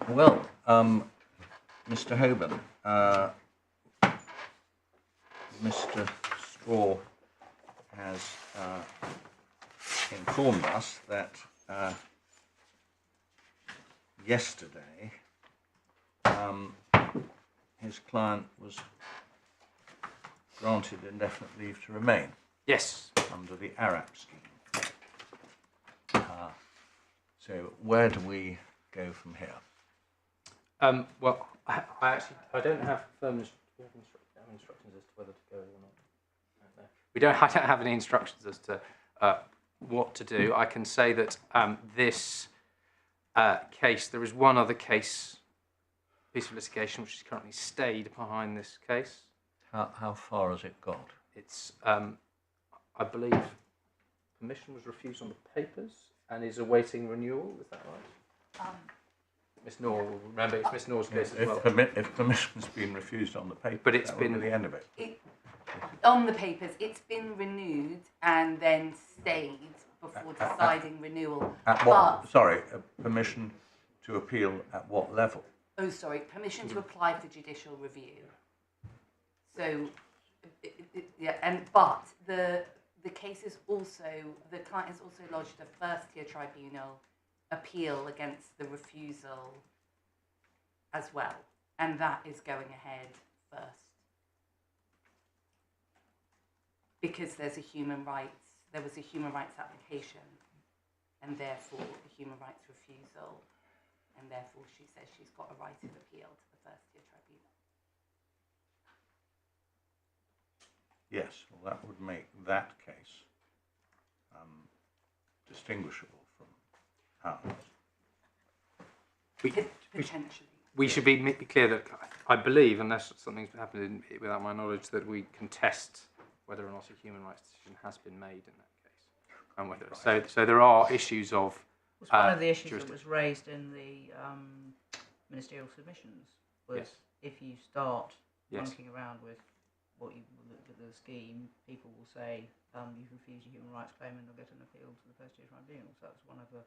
Well, Mr. Hoban, Mr. Straw has informed us that yesterday his client was granted indefinite leave to remain. Yes. Under the ARAP scheme. So where do we go from here? Well, I don't have firm instructions as to whether to go or not. I don't have any instructions as to what to do. I can say that this case, there is one other piece of litigation which is currently stayed behind this case. How far has it got? It's, I believe, permission was refused on the papers and is awaiting renewal. Is that right? Miss Noor, remember, it's Miss Noor's case as well. If permission's been refused on the paper, but it's been the end of it. On the papers, it's been renewed and then stayed before deciding renewal. At what? Sorry, permission to appeal at what level? Oh, sorry, permission to apply for judicial review. So, but the case is also, the client has also lodged a first-tier tribunal appeal against the refusal as well, and that is going ahead first because there was a human rights application, and therefore a human rights refusal, and therefore she says she's got a right of appeal to the first-tier tribunal. Yes, well, that would make that case distinguishable from ours. Potentially. We should be clear that I believe, unless something's happened without my knowledge, that we contest whether or not a human rights decision has been made in that case. And whether, so there are issues of. Was one of the issues that was raised in the ministerial submissions was yes. If you start yes. monkeying around with the scheme, people will say you've refused a human rights claim and they'll get an appeal to the first-tier tribunal. So that's one of the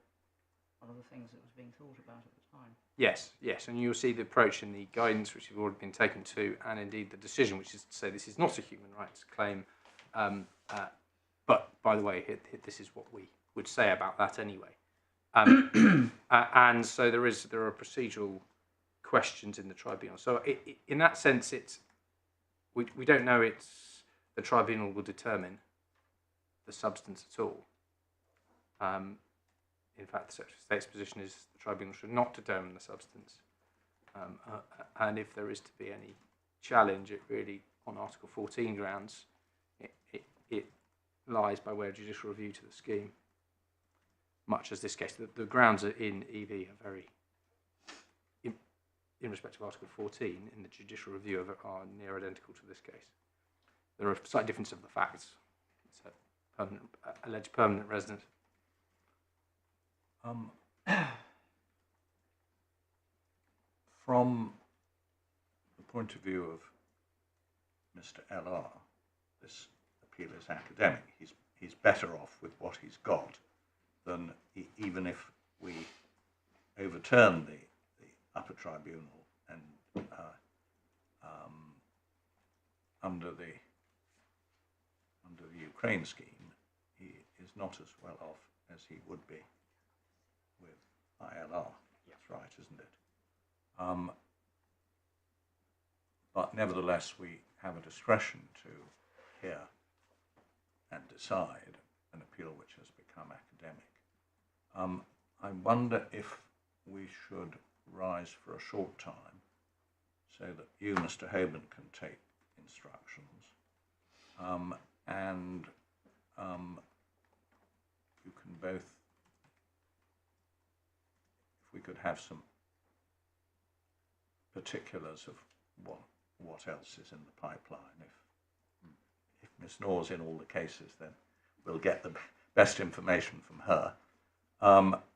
things that was being thought about at the time. Yes, and you'll see the approach in the guidance which has already been taken to, and indeed the decision, which is to say this is not a human rights claim. But by the way, this is what we would say about that anyway. And so there are procedural questions in the tribunal. So in that sense, we don't know. The tribunal will determine the substance at all. In fact, the Secretary of State's position is the tribunal should not determine the substance. And if there is to be any challenge, it really, on Article 14 grounds, it lies by way of judicial review to the scheme. Much as this case, the grounds in EV are very, in respect of Article 14, in the judicial review are near identical to this case. There are slight difference of the facts. It's a alleged permanent resident. From the point of view of Mr. LR, this appeal is academic. He's better off with what he's got than even if we overturn the upper tribunal and under the Ukraine scheme, he is not as well off as he would be with ILR. That's right, isn't it? But nevertheless, we have a discretion to hear and decide an appeal which has become academic. I wonder if we should rise for a short time so that you, Mr. Hoban, can take instructions, and you can both, if we could have some particulars of what else is in the pipeline. If Miss Noor's in all the cases, then we'll get the best information from her.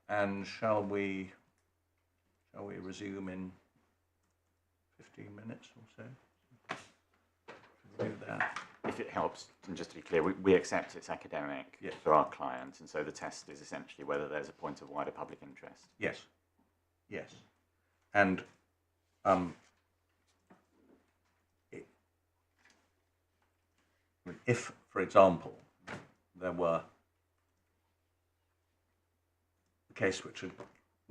And shall we resume in 15 minutes or so? Shall we do that? If it helps, and just to be clear, we accept it's academic yes. for our client, and so the test is essentially whether there's a point of wider public interest. Yes, yes. and if, for example, there were a case which had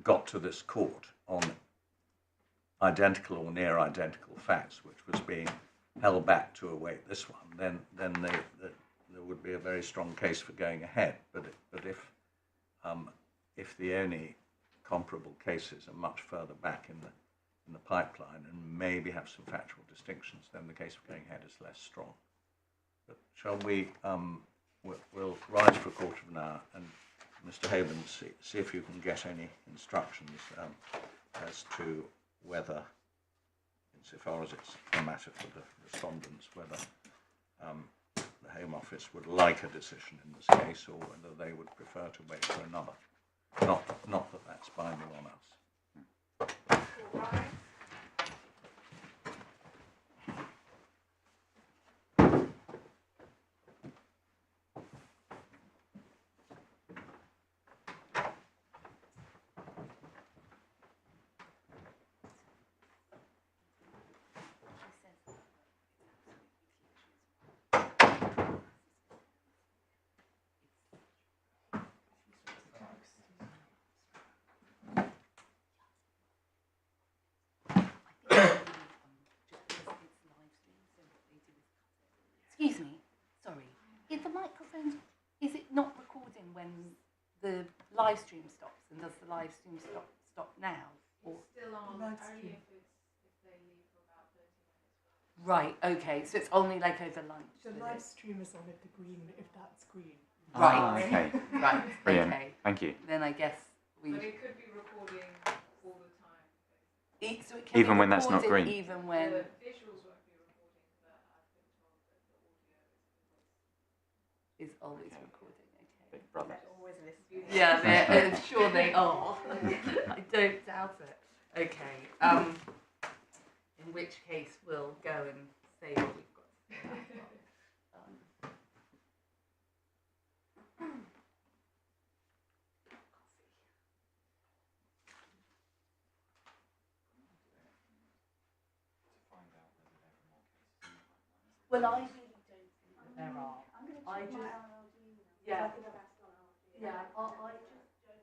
got to this court on identical or near identical facts, which was being held back to await this one, then there would be a very strong case for going ahead. But if the only comparable cases are much further back in the pipeline and maybe have some factual distinctions, then the case for going ahead is less strong. But shall we? We'll rise for a quarter of an hour, and Mr. Haben, see if you can get any instructions as to whether, insofar as it's a matter for the respondents, whether the Home Office would like a decision in this case, or whether they would prefer to wait for another. Not that that's binding on us. Excuse me, sorry. Is the microphone, is it not recording when the live stream stops? And does the live stream stop now? Or? It's still on, only if they leave for about 30 minutes. Right, okay, so it's only like over lunch. The live stream is on at the green, if that's green. Right, Okay. right, Brilliant. okay. Thank you. Then I guess we... But it could be recording all the time. So it can Even be when that's not recorded green? Even when... The visuals won't be recording, but I've been told that the audio is always Okay. recording, okay. Big brother. Always listening. Yeah, I'm sure they are. I don't doubt it. Okay. In which case, we'll go and say what we've got to say about that. Well, I really don't think there are. I just, yeah, yeah, I just don't.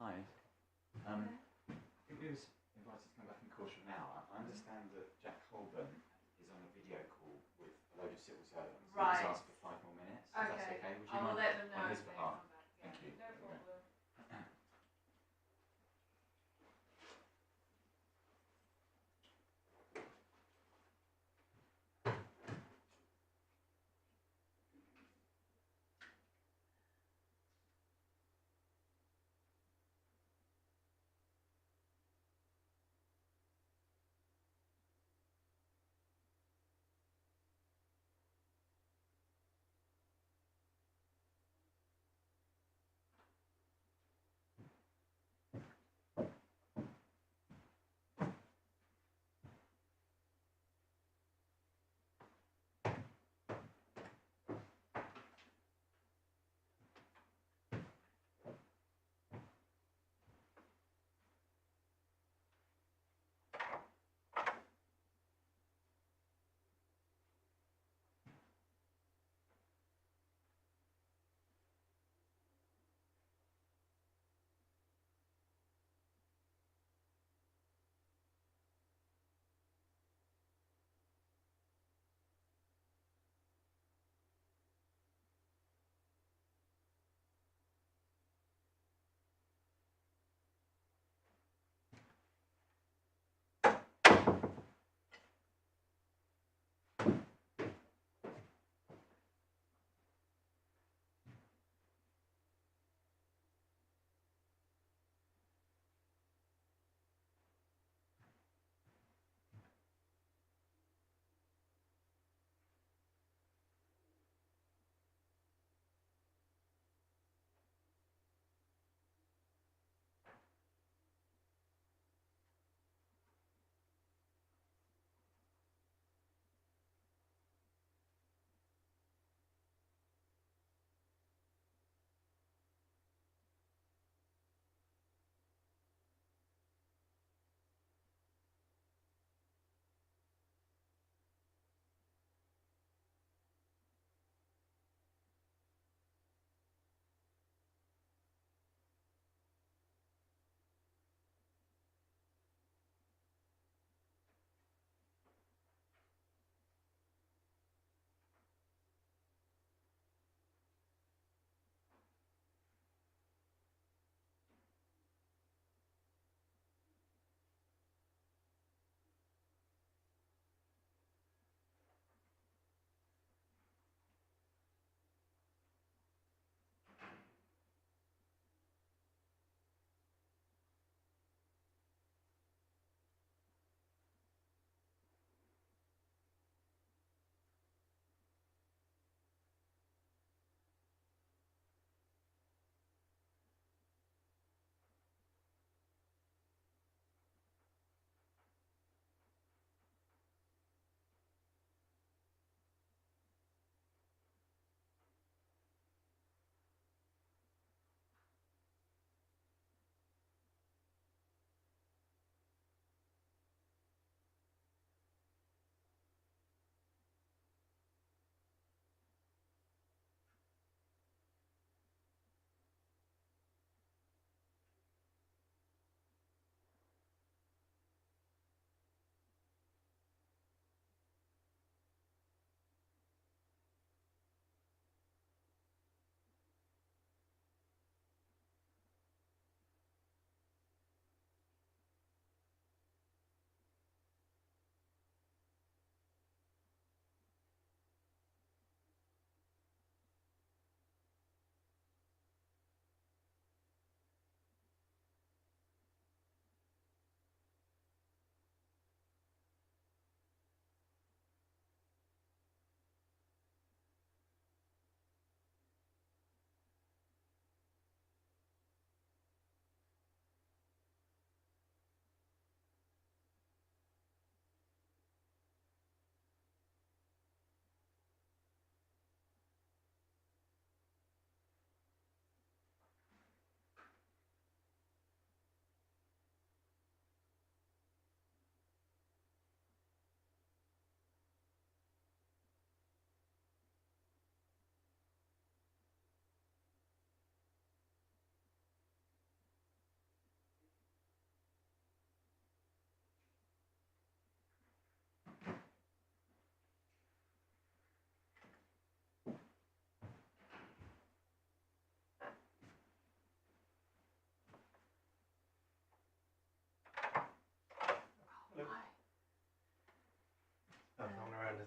Hi. I think we was invited to come back in the course of an hour. I understand that Jack Colburn is on a video call with a load of civil servants. Right. He's asked for 5 more minutes. If that's okay. Would you I'll mind let them know on his if they behalf? come back. Yeah, Thank you. no problem.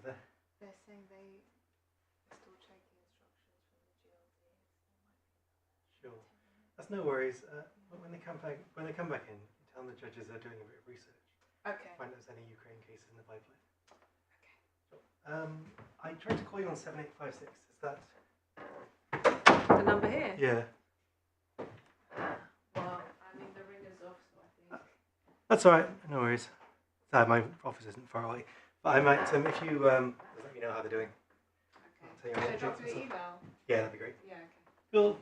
there? They're saying they're still checking instructions from the GLD. Sure. That's no worries. When they come back in, you tell them the judges are doing a bit of research. Okay. Find out if there's any Ukraine cases in the pipeline. Okay. Sure. I tried to call you on 7856. Is that? The number here? Yeah. Well, I mean, the ringer's off, so I think. That's all right. No worries. My office isn't far away. But I might, if you let me know how they're doing. Okay. I'll tell you Should I what drop you an email? Yeah, that'd be great. Yeah, okay. Cool.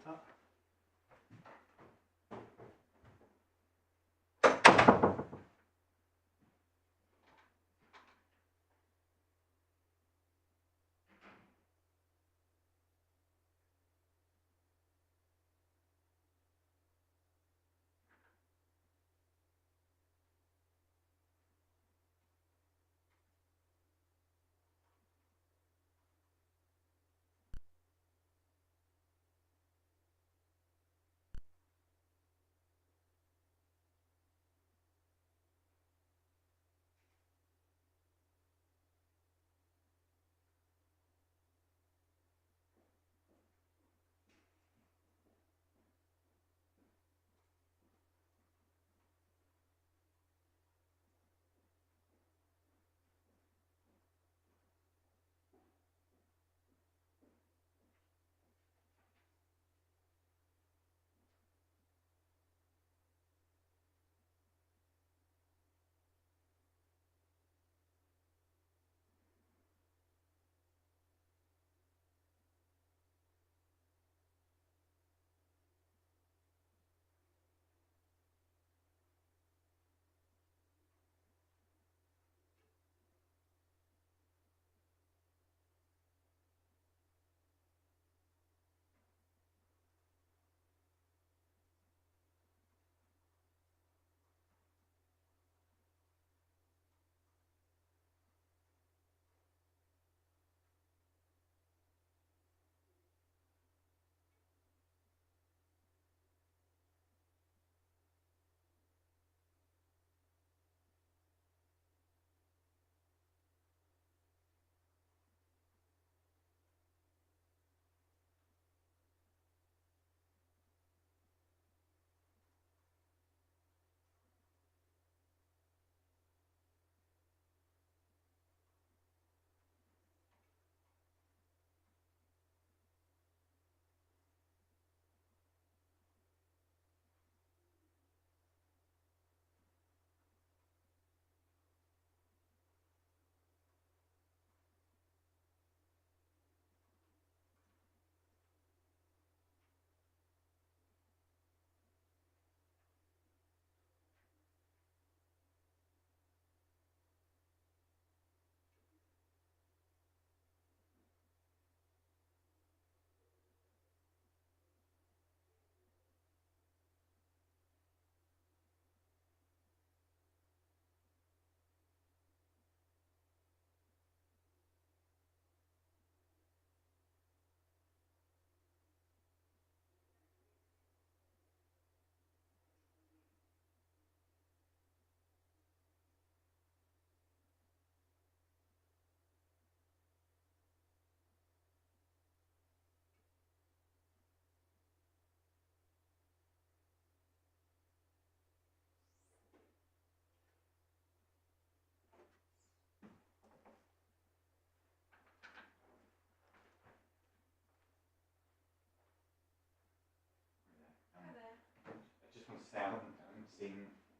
I just want to say I haven't seen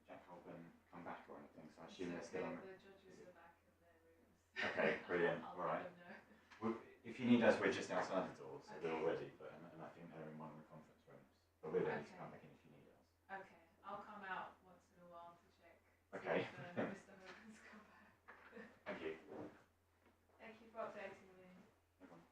Jack Colburn come back or anything, so I assume they're still on. The judges are back in their rooms. Okay, brilliant. I'll All right. let them know. Well, if you need us, we're just outside the door, so we're all ready. But and I think they're in one of the conference rooms. But we're ready to come back in if you need us. Okay, I'll come out once in a while to check. Okay. See if, Mr. Hogan's come back. Thank you. Thank you for updating me. No problem.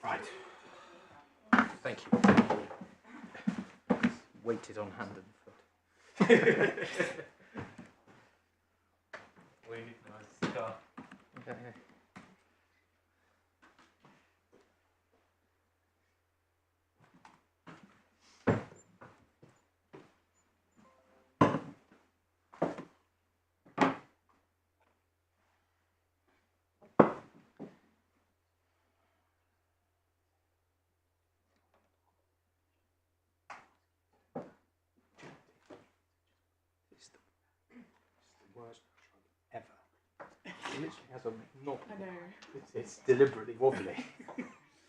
Right. Thank you. Weighted on hand and foot. We need a nice cigar. Okay. It's the worst shrug ever. It literally has a knob. I know. It's deliberately wobbly.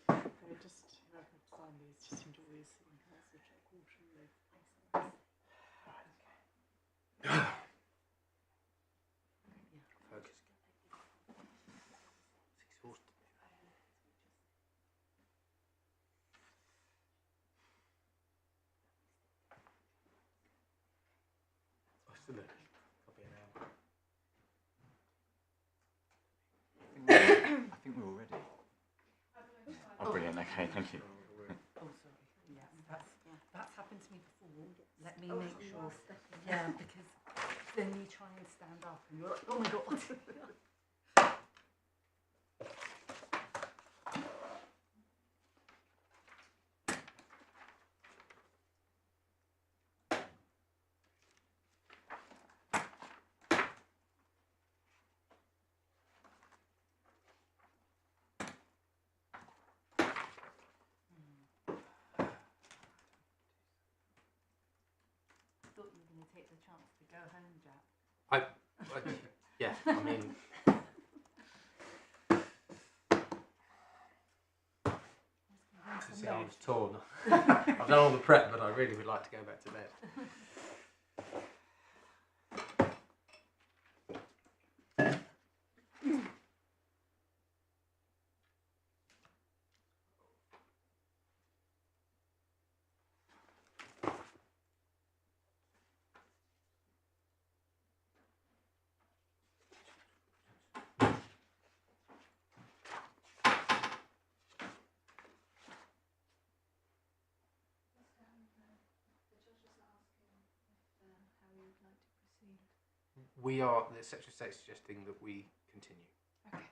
I just, you know, find these, just enjoy these things. Which are quarterly. Focus. It's exhausted me. I still don't know. Copy an hour. I think we're all ready. Oh, brilliant. Okay, thank you. Oh, sorry. Yeah, that's happened to me before. Let me make sure. Yeah, because then you try and stand up and you're like, oh my god. Thought you were going to take the chance to go home, Jack. Yeah, I mean. To see, I was torn. I've done all the prep, but I really would like to go back to bed. We are, the Secretary of State suggesting that we continue. Okay.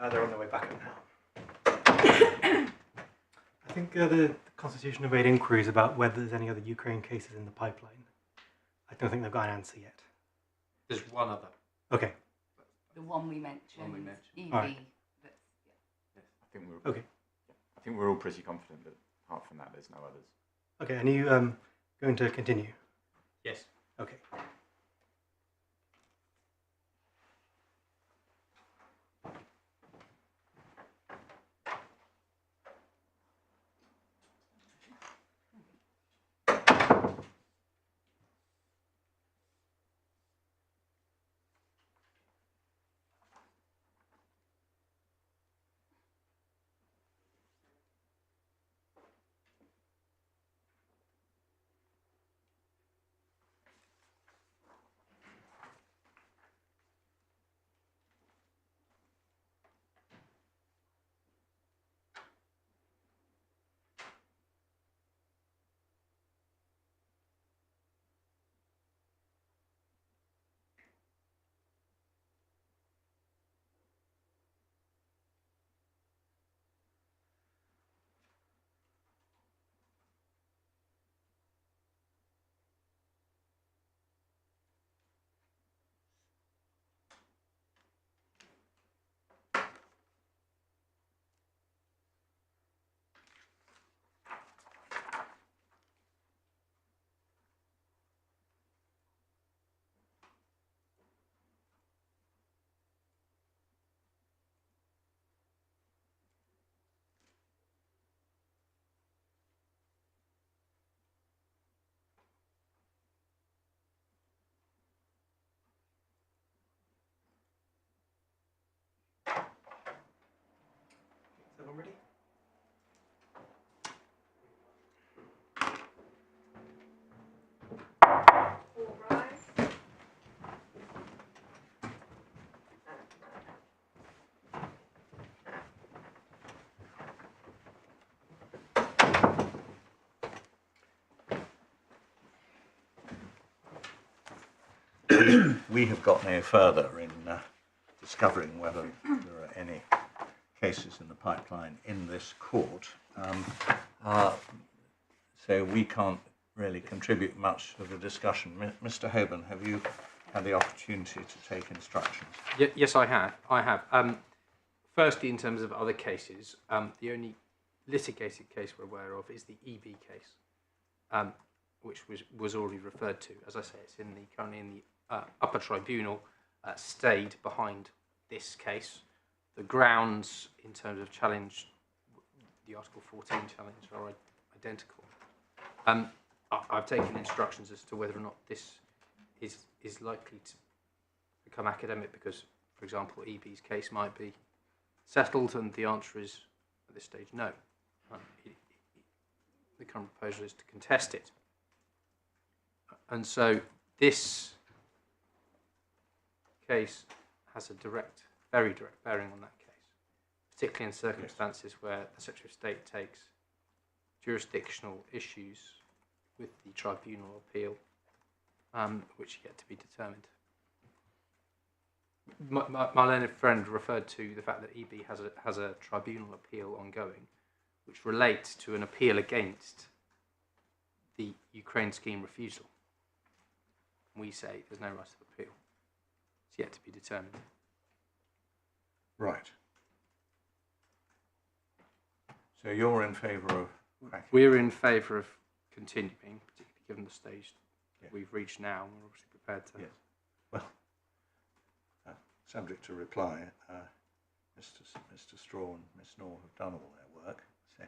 They're on their way back up now. I think the Constitution have made inquiries about whether there's any other Ukraine cases in the pipeline. I don't think they've got an answer yet. There's one other. Okay. The one we mentioned. One we mentioned. EB. All right. That's, yeah. I think we're Okay. I think we're all pretty confident that apart from that, there's no others. Okay, and are you going to continue? Yes. Okay. Is everyone ready? All rise. We have got no further in discovering whether there are any cases in the pipeline in this court. So we can't really contribute much to the discussion. Mr. Hoban, have you had the opportunity to take instructions? Yes, I have. Firstly, in terms of other cases, the only litigated case we're aware of is the EB case, which was already referred to. As I say, it's currently in the upper tribunal, stayed behind this case. The grounds in terms of challenge, the Article 14 challenge, are identical. I've taken instructions as to whether or not this is likely to become academic because, for example, EB's case might be settled, and the answer is, at this stage, no. The current proposal is to contest it. And so this case has a very direct bearing on that case, particularly in circumstances where the Secretary of State takes jurisdictional issues with the tribunal appeal, which are yet to be determined. My learned friend referred to the fact that EB has a tribunal appeal ongoing, which relates to an appeal against the Ukraine scheme refusal. We say there's no right of appeal. It's yet to be determined. Right. So you're in favour of cracking? We're in favour of continuing, particularly given the stage that we've reached now. We're obviously prepared to. Yes. Well, subject to reply, Mr. Straw and Miss Knorr have done all their work. So,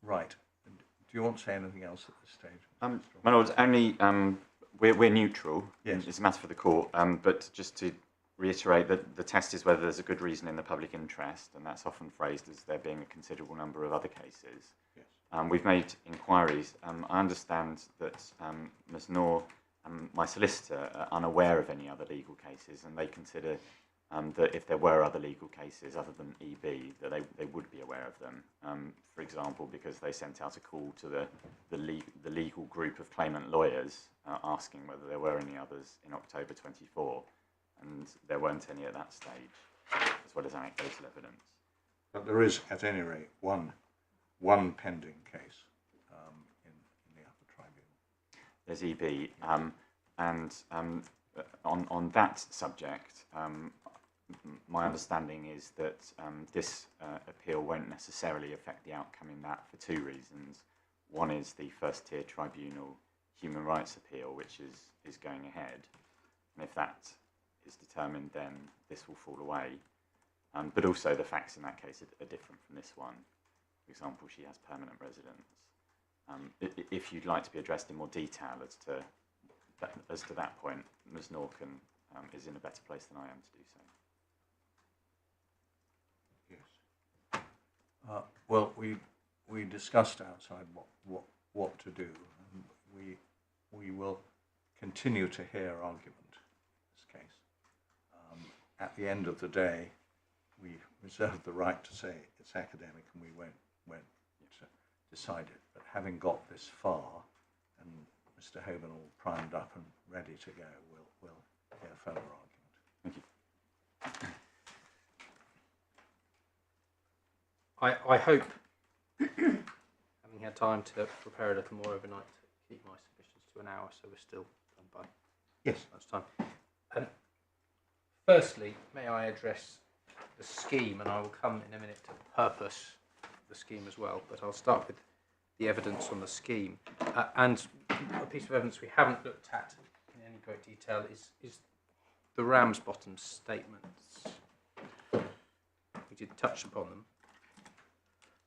right. Do you want to say anything else at this stage? My Lord, only we're neutral. Yes. It's a matter for the court. But just to reiterate that the test is whether there's a good reason in the public interest, and that's often phrased as there being a considerable number of other cases. Yes. We've made inquiries. I understand that Ms. Knorr and my solicitor are unaware of any other legal cases, and they consider that if there were other legal cases other than EB, that they would be aware of them. For example, because they sent out a call to the legal group of claimant lawyers asking whether there were any others in October 24. and there weren't any at that stage, as well as anecdotal evidence. But there is, at any rate, one pending case in the upper tribunal. There's EB, and on that subject, my understanding is that this appeal won't necessarily affect the outcome in that for two reasons. One is the first tier tribunal human rights appeal, which is going ahead, and if that is determined, then this will fall away. But also the facts in that case are different from this one. For example, she has permanent residence. If you'd like to be addressed in more detail as to that point, Ms. Norcan is in a better place than I am to do so. Yes. Well, we discussed outside what to do, and we will continue to hear argument in this case. At the end of the day, we reserve the right to say it's academic, and we won't decide it. But having got this far, and Mr. Hoban all primed up and ready to go, we'll hear further argument. Thank you. I hope, having had time to prepare a little more overnight, to keep my submissions to an hour, so we're still done by Yes. lunchtime. Firstly, may I address the scheme, and I will come in a minute to the purpose of the scheme as well, but I'll start with the evidence on the scheme. And a piece of evidence we haven't looked at in any great detail is the Ramsbottom statements. We did touch upon them.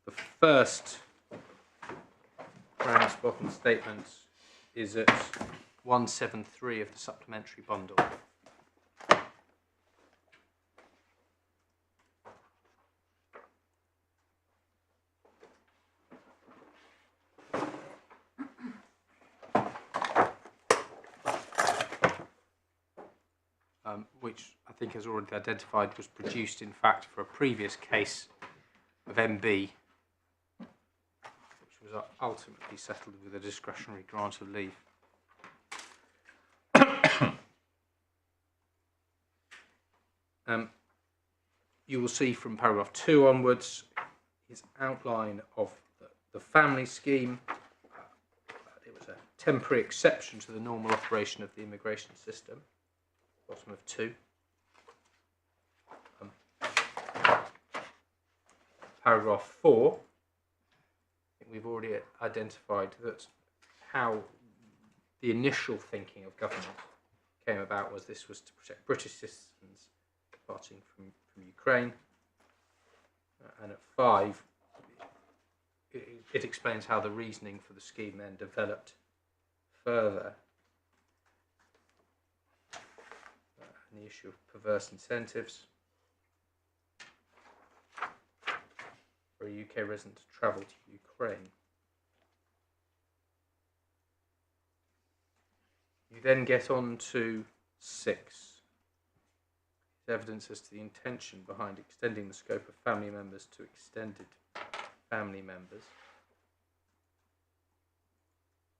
The first Ramsbottom statement is at 173 of the supplementary bundle. Which I think, as already identified, was produced in fact for a previous case of MB, which was ultimately settled with a discretionary grant of leave. You will see from paragraph 2 onwards his outline of the family scheme. It was a temporary exception to the normal operation of the immigration system. Bottom of 2. Paragraph 4. I think we've already identified that how the initial thinking of government came about was this was to protect British citizens departing from Ukraine. And at 5, it explains how the reasoning for the scheme then developed further. The issue of perverse incentives for a UK resident to travel to Ukraine. You then get on to 6. Evidence as to the intention behind extending the scope of family members to extended family members.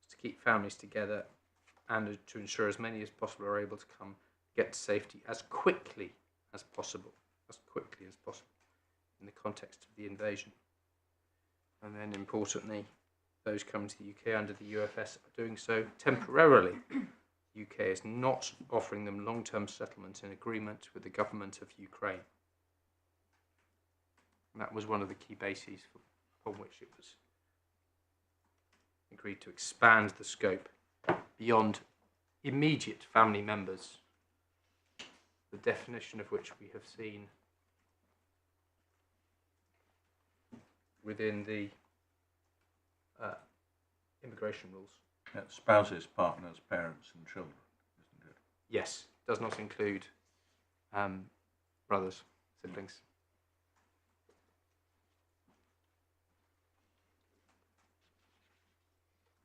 To keep families together and to ensure as many as possible are able to get to safety as quickly as possible in the context of the invasion. And then importantly, those coming to the UK under the UFS are doing so temporarily. The UK is not offering them long-term settlement in agreement with the government of Ukraine. And that was one of the key bases upon which it was agreed to expand the scope beyond immediate family members, the definition of which we have seen within the immigration rules. Spouses, partners, parents, and children, isn't it? Yes, does not include brothers, siblings.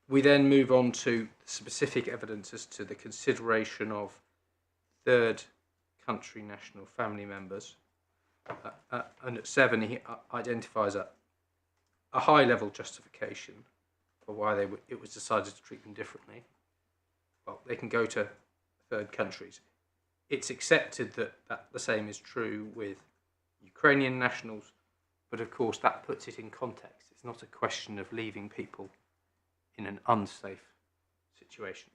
We then move on to specific evidence as to the consideration of third country national family members. And at 7, he identifies a high-level justification for why it was decided to treat them differently. Well, they can go to third countries. it's accepted that the same is true with Ukrainian nationals, but of course that puts it in context. It's not a question of leaving people in an unsafe situation.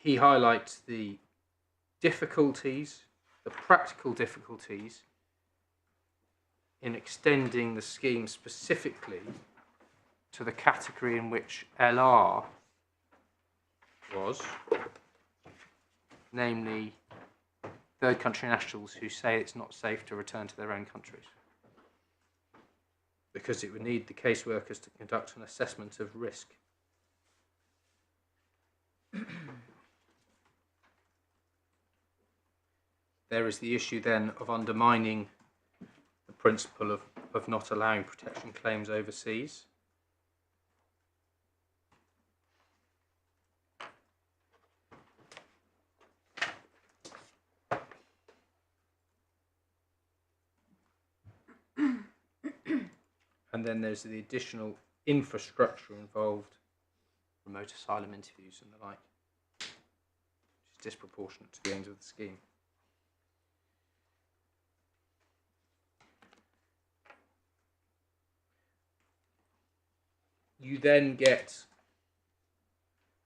He highlights the difficulties, the practical difficulties in extending the scheme specifically to the category in which LR was, namely third country nationals who say it's not safe to return to their own countries, because it would need the caseworkers to conduct an assessment of risk. There is the issue then of undermining the principle of not allowing protection claims overseas. And then there's the additional infrastructure involved, remote asylum interviews and the like, which is disproportionate to the aims of the scheme. You then get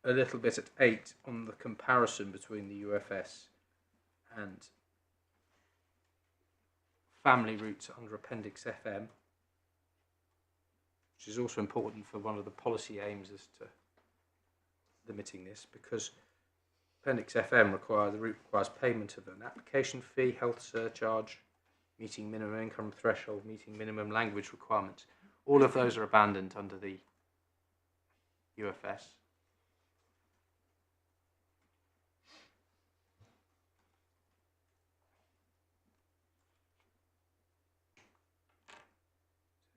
a little bit at 8 on the comparison between the UFS and family routes under Appendix FM, which is also important for one of the policy aims as to limiting this, because Appendix FM requires payment of an application fee, health surcharge, meeting minimum income threshold, meeting minimum language requirements. All of those are abandoned under the UFS.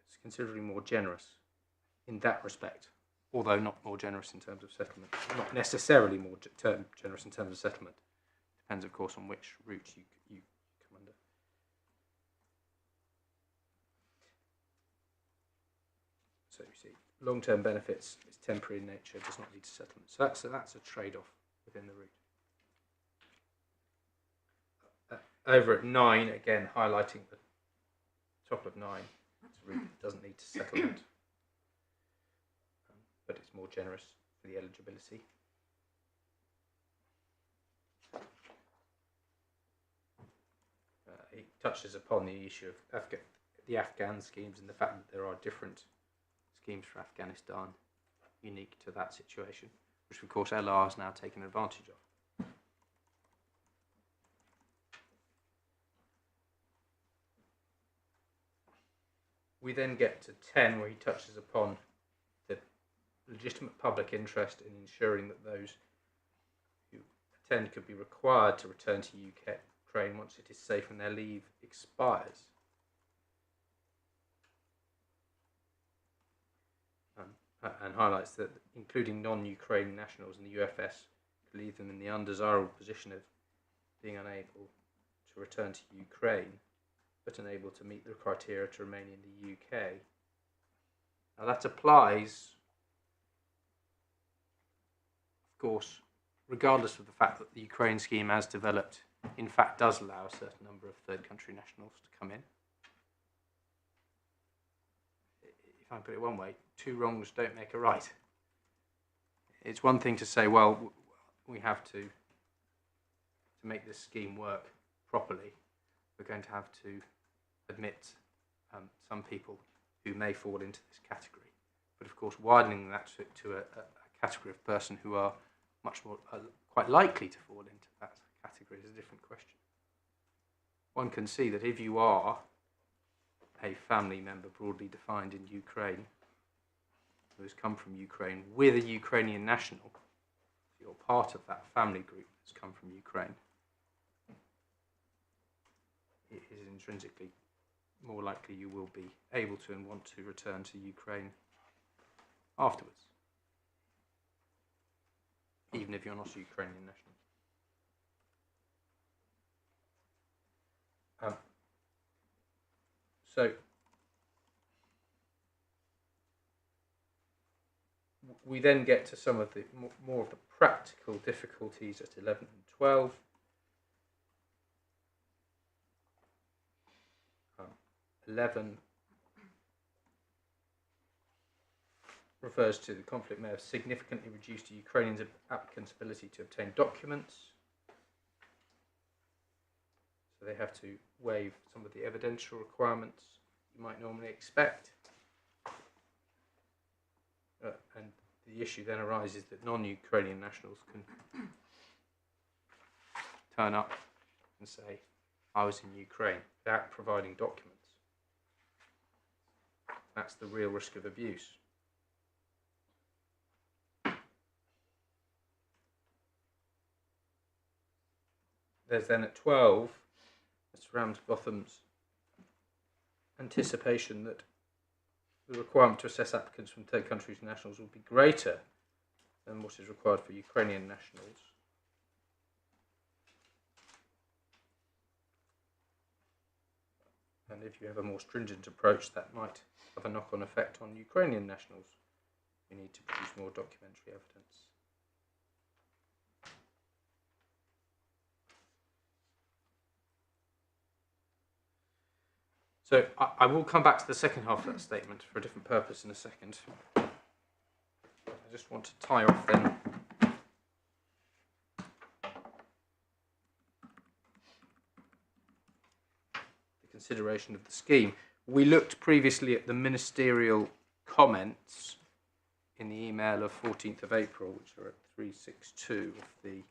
It's considerably more generous in that respect, although not more generous in terms of settlement. Not necessarily more generous in terms of settlement. Depends, of course, on which route you come under. So you see, long-term benefits is temporary in nature, does not lead to settlement. So that's a trade-off within the route. Over at 9, again highlighting the top of 9, it's a route that doesn't lead to settlement, but it's more generous for the eligibility. He touches upon the issue of the Afghan schemes and the fact that there are different schemes for Afghanistan unique to that situation, which of course LR has now taken advantage of. We then get to 10, where he touches upon the legitimate public interest in ensuring that those who attend could be required to return to Ukraine once it is safe and their leave expires. And highlights that including non-Ukrainian nationals in the UFS could leave them in the undesirable position of being unable to return to Ukraine, but unable to meet the criteria to remain in the UK. Now that applies, of course, regardless of the fact that the Ukraine scheme as developed in fact does allow a certain number of third country nationals to come in. If I put it one way, 2 wrongs don't make a right. It's one thing to say, well, we have to make this scheme work properly, we're going to have to admit some people who may fall into this category. But of course, widening that to a category of person who are much more quite likely to fall into that category is a different question. One can see that if you are a family member broadly defined in Ukraine who has come from Ukraine with a Ukrainian national, you're part of that family group that's come from Ukraine, it is intrinsically more likely you will be able to and want to return to Ukraine afterwards, even if you're not a Ukrainian national. So we then get to some of the more of the practical difficulties at 11 and 12. 11 refers to the conflict may have significantly reduced the Ukrainian applicants' ability to obtain documents. So they have to waive some of the evidential requirements you might normally expect. And the issue then arises that non-Ukrainian nationals can turn up and say, I was in Ukraine, without providing documents. That's the real risk of abuse. There's then at 12, Mr. Ramsbotham's anticipation that the requirement to assess applicants from third countries nationals will be greater than what is required for Ukrainian nationals. And if you have a more stringent approach, that might have a knock-on effect on Ukrainian nationals. You need to produce more documentary evidence. So I will come back to the second half of that statement for a different purpose in a second. I just want to tie off then the consideration of the scheme. We looked previously at the ministerial comments in the email of 14th of April, which are at 362 of the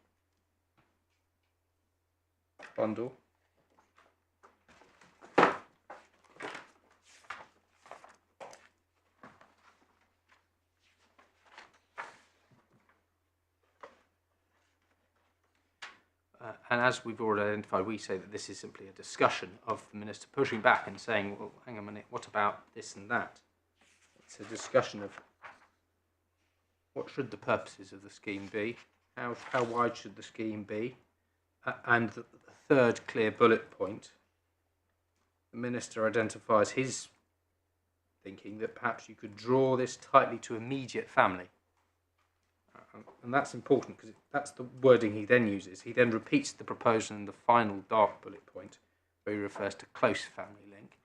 bundle. And as we've already identified, we say that this is simply a discussion of the minister pushing back and saying, well, hang on a minute, what about this and that? It's a discussion of what should the purposes of the scheme be, how wide should the scheme be, and the third clear bullet point, the minister identifies his thinking that perhaps you could draw this tightly to immediate family. And that's important because that's the wording he then uses. He then repeats the proposal in the final dark bullet point where he refers to close family link.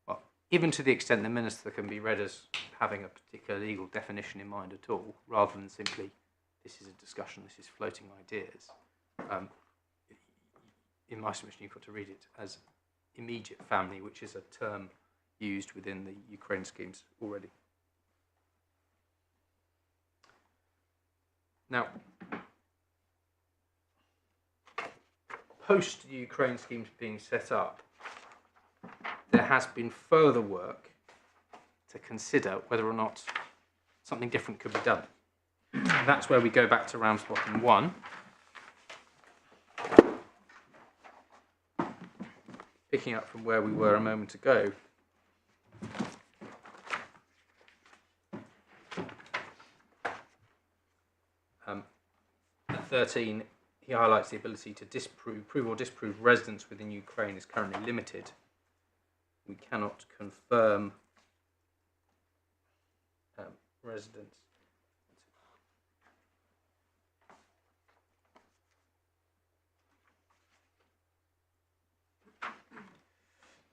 Well, even to the extent the minister can be read as having a particular legal definition in mind at all, rather than simply, this is a discussion, this is floating ideas. In my submission, you've got to read it as immediate family, which is a term used within the Ukraine schemes already. Now, post the Ukraine schemes being set up, there has been further work to consider whether or not something different could be done. And that's where we go back to Ramsbottom 1. Picking up from where we were a moment ago. At 13, he highlights the ability to prove or disprove residence within Ukraine is currently limited. We cannot confirm residence.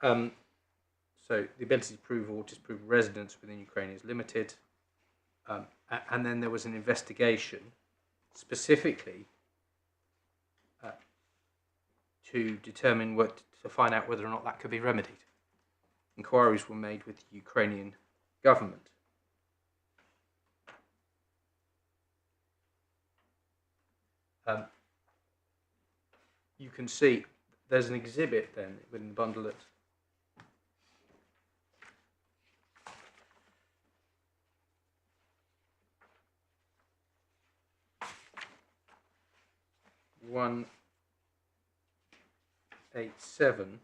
So the ability to prove or disprove residence within Ukraine is limited. And then there was an investigation specifically to determine to find out whether or not that could be remedied. Inquiries were made with the Ukrainian government. You can see there's an exhibit then within the bundle at (187),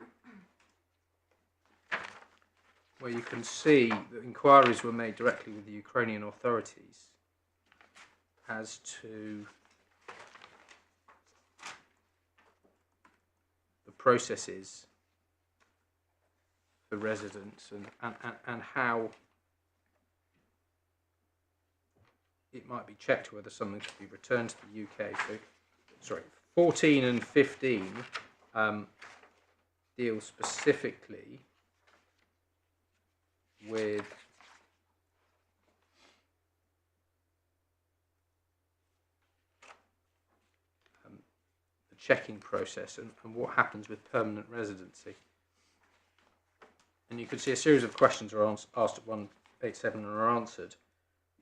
where you can see that inquiries were made directly with the Ukrainian authorities as to the processes for residents and how it might be checked whether someone could be returned to the UK. So, sorry, 14 and 15 deal specifically with the checking process and what happens with permanent residency. And you can see a series of questions are asked at 187 and are answered.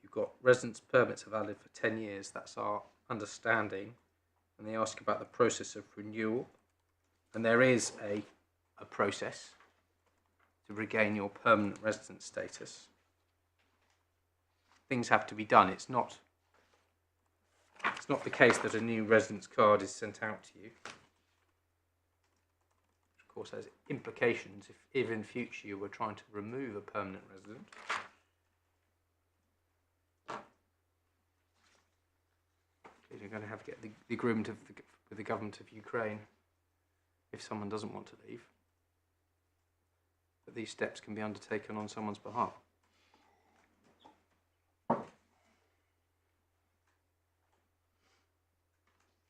You've got residence permits are valid for 10 years, that's our understanding. And they ask about the process of renewal. And there is a process to regain your permanent residence status. Things have to be done. It's not the case that a new residence card is sent out to you. Which of course has implications if in future you were trying to remove a permanent resident. You're going to have to get the agreement with the government of Ukraine if someone doesn't want to leave. But these steps can be undertaken on someone's behalf.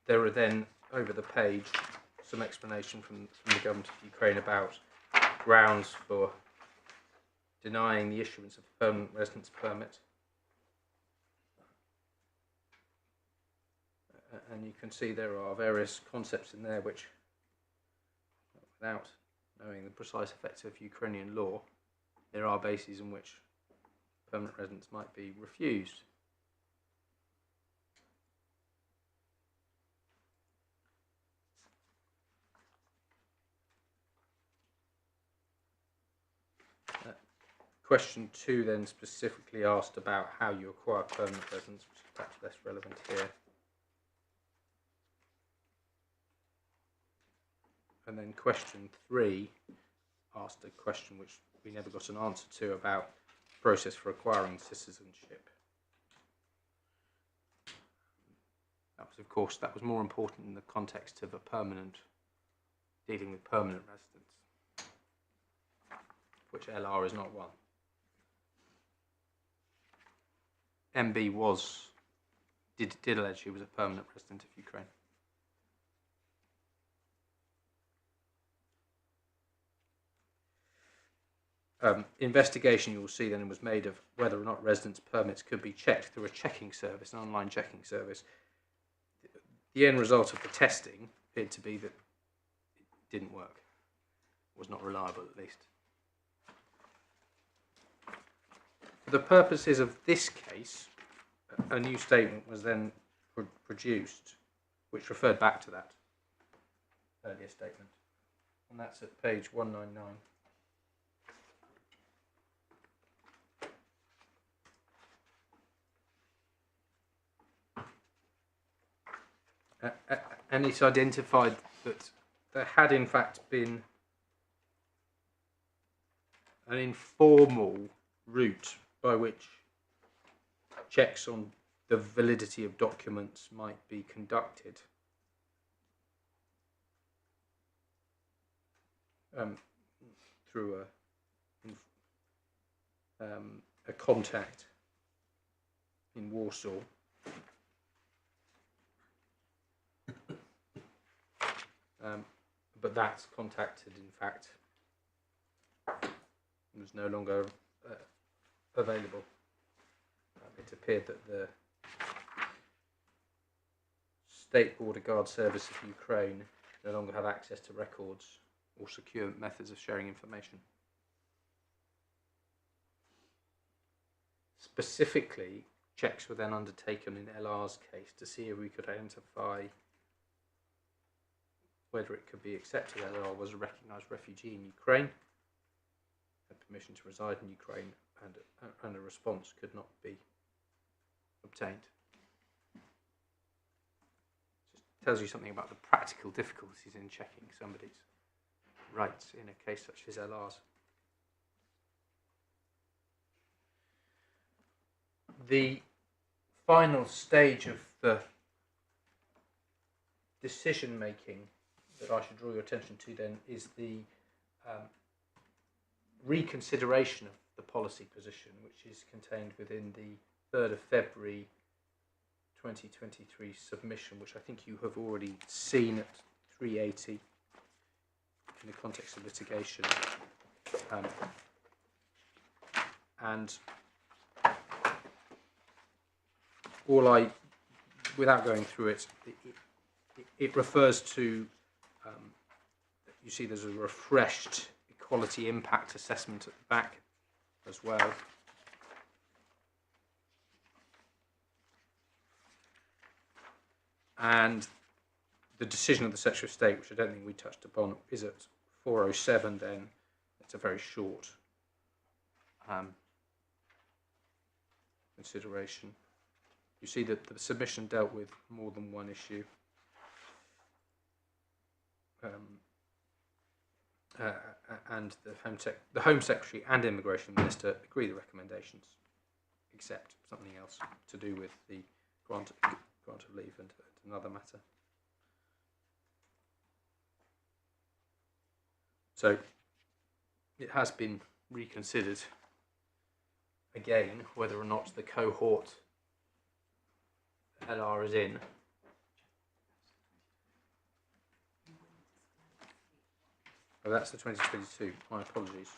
There are then, over the page, some explanation from the government of Ukraine about grounds for denying the issuance of a permanent residence permit. And you can see there are various concepts in there which, without knowing the precise effects of Ukrainian law, there are bases in which permanent residence might be refused. Question 2 then specifically asked about how you acquire permanent residence, which is perhaps less relevant here. And then question 3 asked a question which we never got an answer to about the process for acquiring citizenship. That was, of course, that was more important in the context of dealing with permanent residents, which LR is not one. MB did allege he was a permanent resident of Ukraine. Investigation, you will see then, was made of whether or not residence permits could be checked through a checking service, an online checking service. The end result of the testing appeared to be that it didn't work, was not reliable at least. For the purposes of this case, a new statement was then produced which referred back to that earlier statement, and that's at page 199. And it's identified that there had in fact been an informal route by which checks on the validity of documents might be conducted. Through a contact in Warsaw. But that contacted, in fact, was no longer available. It appeared that the State Border Guard Service of Ukraine no longer have access to records or secure methods of sharing information. Specifically, checks were then undertaken in LR's case to see if we could identify whether it could be accepted that LR was a recognised refugee in Ukraine, had permission to reside in Ukraine, and a response could not be obtained. Just tells you something about the practical difficulties in checking somebody's rights in a case such as LR's. The final stage of the decision making that I should draw your attention to then is the reconsideration of the policy position, which is contained within the 3rd of February 2023 submission, which I think you have already seen at 380 in the context of litigation. And without going through it, it refers to, you see there's a refreshed equality impact assessment at the back as well. And the decision of the Secretary of State, which I don't think we touched upon, is at 407 then. It's a very short consideration. You see that the submission dealt with more than one issue. And the Home Secretary and Immigration Minister agree the recommendations, except something else to do with the grant of leave and another matter. So it has been reconsidered again whether or not the cohort LR is in. Oh, that's the 2022. My apologies.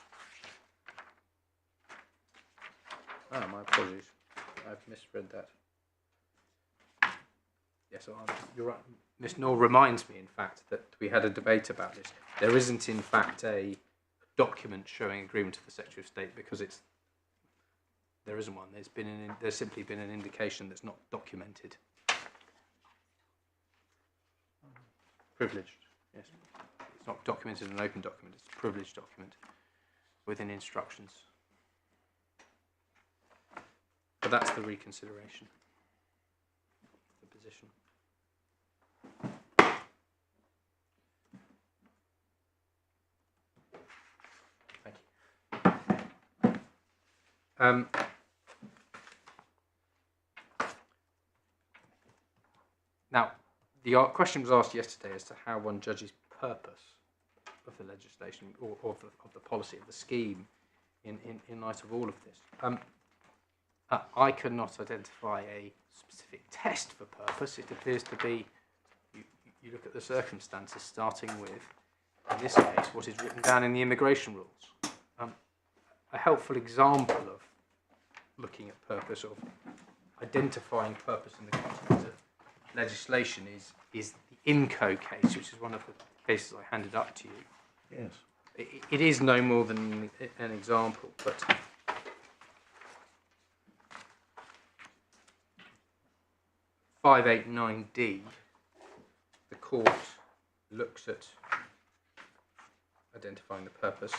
Ah, my apologies. I've misread that. Yes, you're right. Ms. Noor reminds me, in fact, that we had a debate about this. There isn't, in fact, a document showing agreement of the Secretary of State because there isn't one. There's simply been an indication that's not documented. Privileged, yes. It's not documented in an open document. It's a privileged document within instructions. But that's the reconsideration, the position. Thank you. Now, the question was asked yesterday as to how one judges purpose of the legislation or of the policy of the scheme in light of all of this. I could not identify a specific test for purpose. It appears to be you look at the circumstances, starting with, in this case, what is written down in the immigration rules. A helpful example of looking at purpose, of identifying purpose in the context of legislation is the INCO case, which is one of the cases I handed up to you. Yes. It is no more than an example, but 589D, the court looks at identifying the purpose.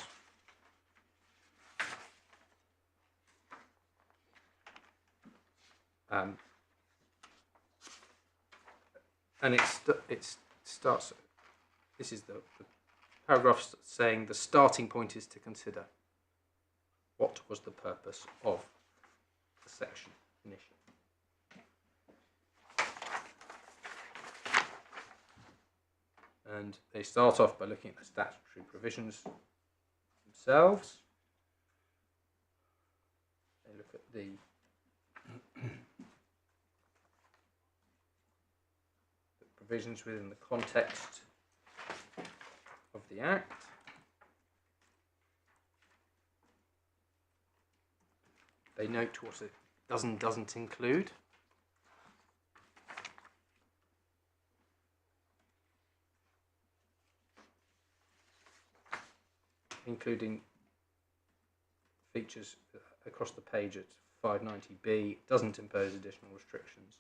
And it starts, this is the paragraph saying the starting point is to consider what was the purpose of the section initially. And they start off by looking at the statutory provisions themselves. They look at the provisions within the context of the Act. They note what it does and doesn't include. Including features across the page at 590B, doesn't impose additional restrictions.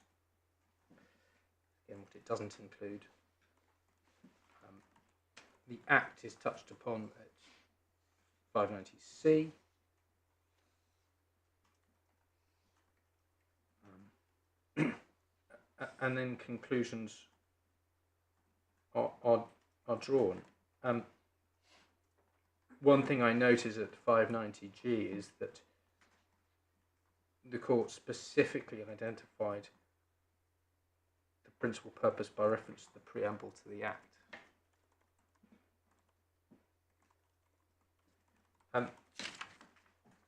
Again, what it doesn't include. The Act is touched upon at 590C. And then conclusions are drawn. One thing I notice at 590G is that the court specifically identified the principal purpose by reference to the preamble to the Act.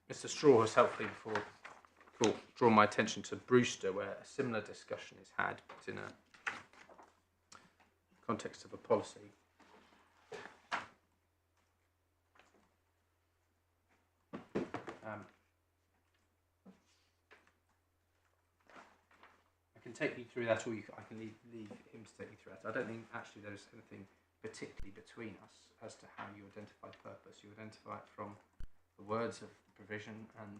Mr. Straw has helpfully before draw my attention to Brewster, where a similar discussion is had, but in a context of a policy. I can take you through that, or I can leave him to take you through that. I don't think actually there is anything particularly between us as to how you identify purpose. You identify it from the words of the provision and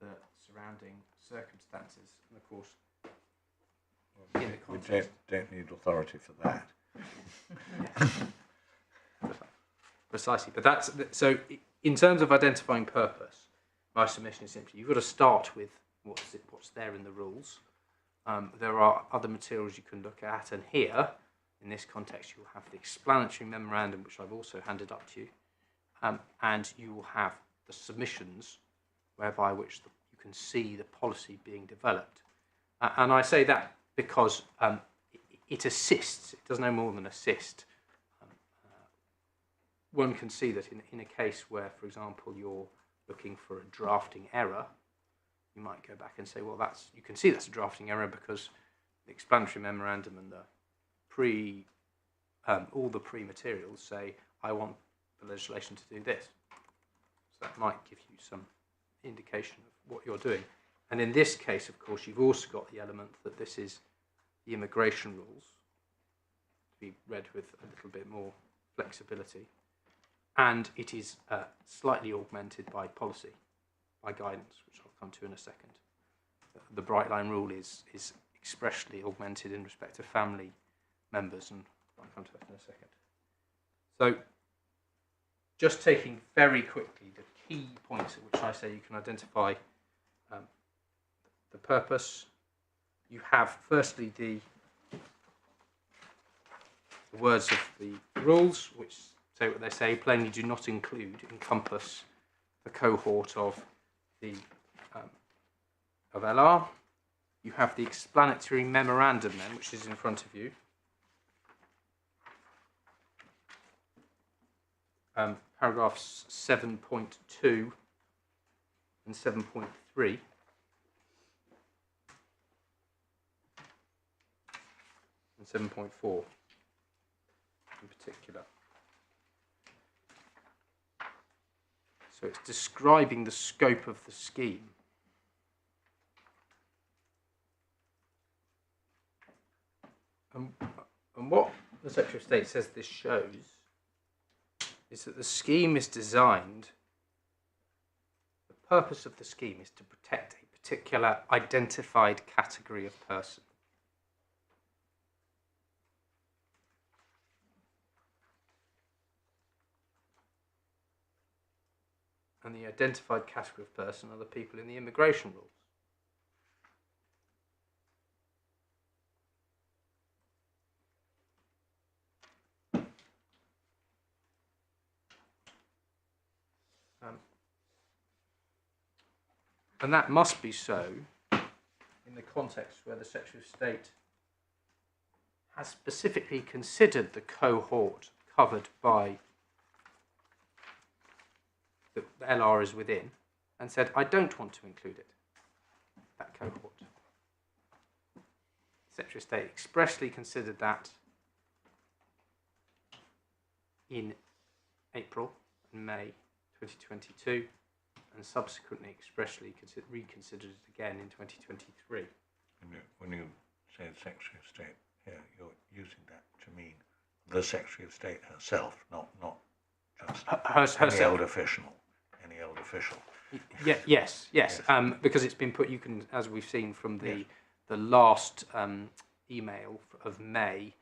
the surrounding circumstances, and of course, in the We context. don't need authority for that. Precisely, but that's so. In terms of identifying purpose, my submission is simply you've got to start with what's there in the rules. There are other materials you can look at, and here, in this context, you'll have the explanatory memorandum, which I've also handed up to you, and you will have the submissions, whereby which you can see the policy being developed. And I say that because it assists. It does no more than assist. One can see that in a case where, for example, you're looking for a drafting error, you might go back and say, well, you can see that's a drafting error because the explanatory memorandum and all the pre-materials say, I want the legislation to do this. So that might give you some indication of what you're doing. And in this case, of course, you've also got the element that this is the immigration rules, to be read with a little bit more flexibility. And it is slightly augmented by policy, by guidance, which I'll come to in a second. The bright line rule is expressly augmented in respect to family members, and I'll come to that in a second. So, just taking very quickly the key points at which I say you can identify the purpose. You have firstly the words of the rules, which say what they say, plainly do not encompass the cohort of the of LR. You have the explanatory memorandum then, which is in front of you. Paragraphs 7.2 and 7.3. And 7.4 in particular. So it's describing the scope of the scheme. And what the Secretary of State says this shows is that the scheme is designed, the purpose of the scheme is to protect a particular identified category of person. And the identified category of person are the people in the immigration rules. And that must be so in the context where the Secretary of State has specifically considered the cohort covered by that the LR is within, and said, I don't want to include it, that cohort. The Secretary of State expressly considered that in April and May 2022, and subsequently expressly reconsidered it again in 2023. When you say the Secretary of State here, you're using that to mean the Secretary of State herself, not just any old official. Yes. Because it's been put. You can, as we've seen from the last email of May,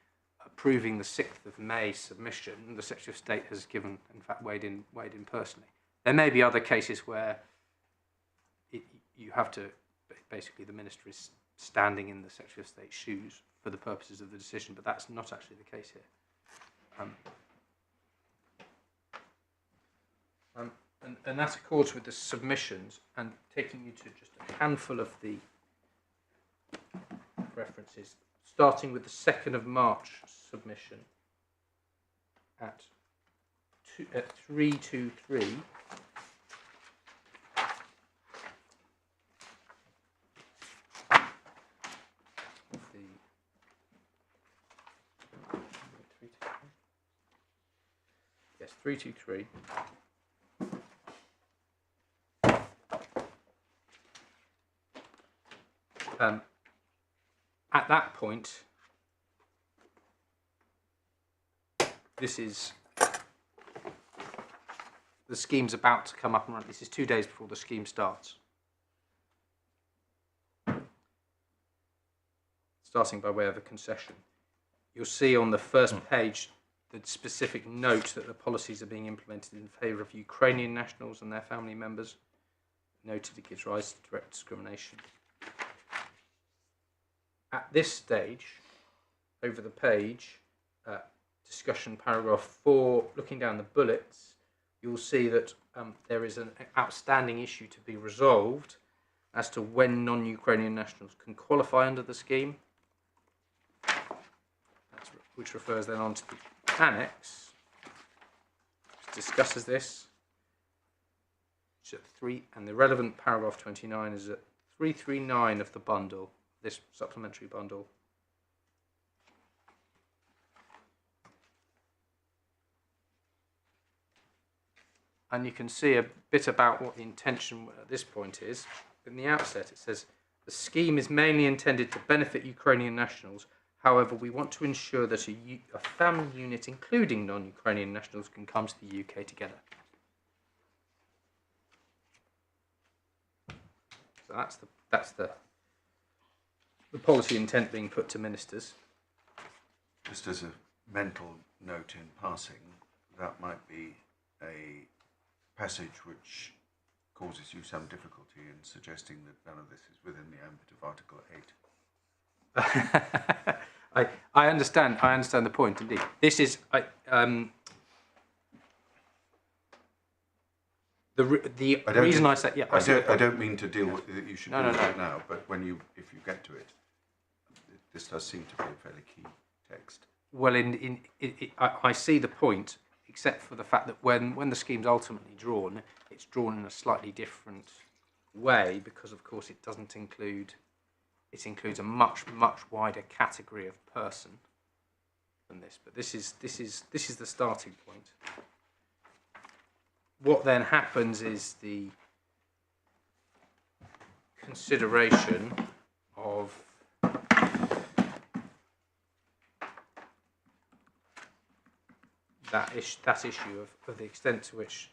approving the 6th of May submission, the Secretary of State has given, in fact, weighed in personally. There may be other cases where you have to, basically the Minister is standing in the Secretary of State's shoes for the purposes of the decision, but that's not actually the case here. And that accords with the submissions, and taking you to just a handful of the references, starting with the 2nd of March submission at 323. 323. At that point, this is the scheme's about to come up and run. This is 2 days before the scheme starts. Starting by way of a concession. You'll see on the first page the specific note that the policies are being implemented in favour of Ukrainian nationals and their family members. Noted it gives rise to direct discrimination. At this stage, over the page, discussion paragraph 4, looking down the bullets, you'll see that there is an outstanding issue to be resolved as to when non-Ukrainian nationals can qualify under the scheme, which refers then on to the annex, which discusses this. It's at 3, and the relevant paragraph 29 is at 339 of the bundle, this supplementary bundle. And you can see a bit about what the intention at this point is. In the outset, it says, the scheme is mainly intended to benefit Ukrainian nationals. However, we want to ensure that a family unit, including non-Ukrainian nationals, can come to the UK together. So that's the policy intent being put to ministers. Just as a mental note in passing, that might be a passage which causes you some difficulty in suggesting that none of this is within the ambit of Article 8. I understand the point, indeed. This is the reason I say, yeah. I don't mean to deal with it. You should No, do no, it no. now, but if you get to it, this does seem to be a fairly key text. Well, I see the point, except for the fact that when the scheme's ultimately drawn, it's drawn in a slightly different way because, of course, it doesn't include. It includes a much wider category of person than this. But this is the starting point. What then happens is the consideration of that issue of the extent to which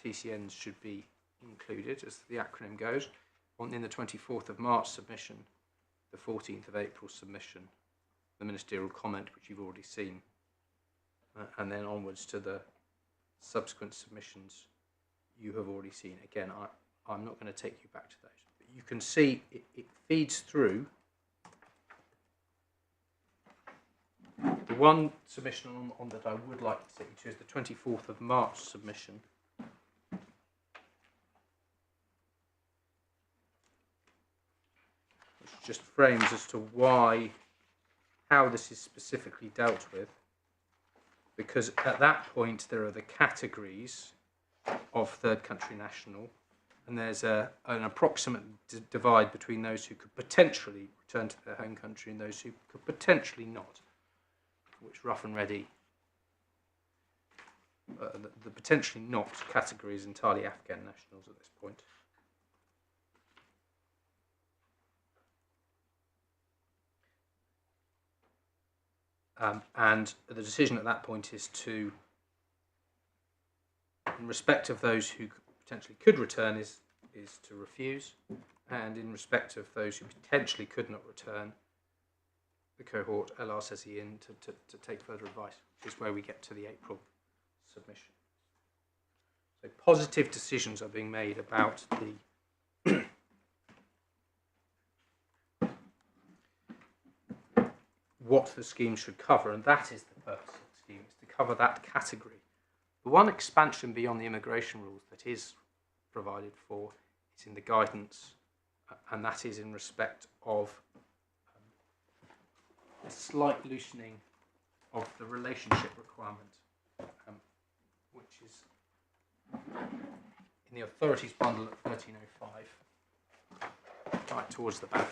TCNs should be included, as the acronym goes, in the 24th of March submission, the 14th of April submission, the ministerial comment, which you've already seen, and then onwards to the subsequent submissions you have already seen. Again, I'm not going to take you back to those. But you can see it feeds through. The one submission on that I would like to take you to is the 24th of March submission. Which just frames as to how this is specifically dealt with. Because at that point there are the categories of third country national, and there's an approximate divide between those who could potentially return to their home country and those who could potentially not, which rough and ready, the potentially not category is entirely Afghan nationals at this point. And the decision at that point is to, in respect of those who potentially could return, is to refuse, and in respect of those who potentially could not return, the cohort LR says he in to take further advice, which is where we get to the April submission. So positive decisions are being made about the what the scheme should cover, and that is the purpose of the scheme, is to cover that category. The one expansion beyond the immigration rules that is provided for is in the guidance, and that is in respect of a slight loosening of the relationship requirement, which is in the authorities bundle at 1305, right towards the back.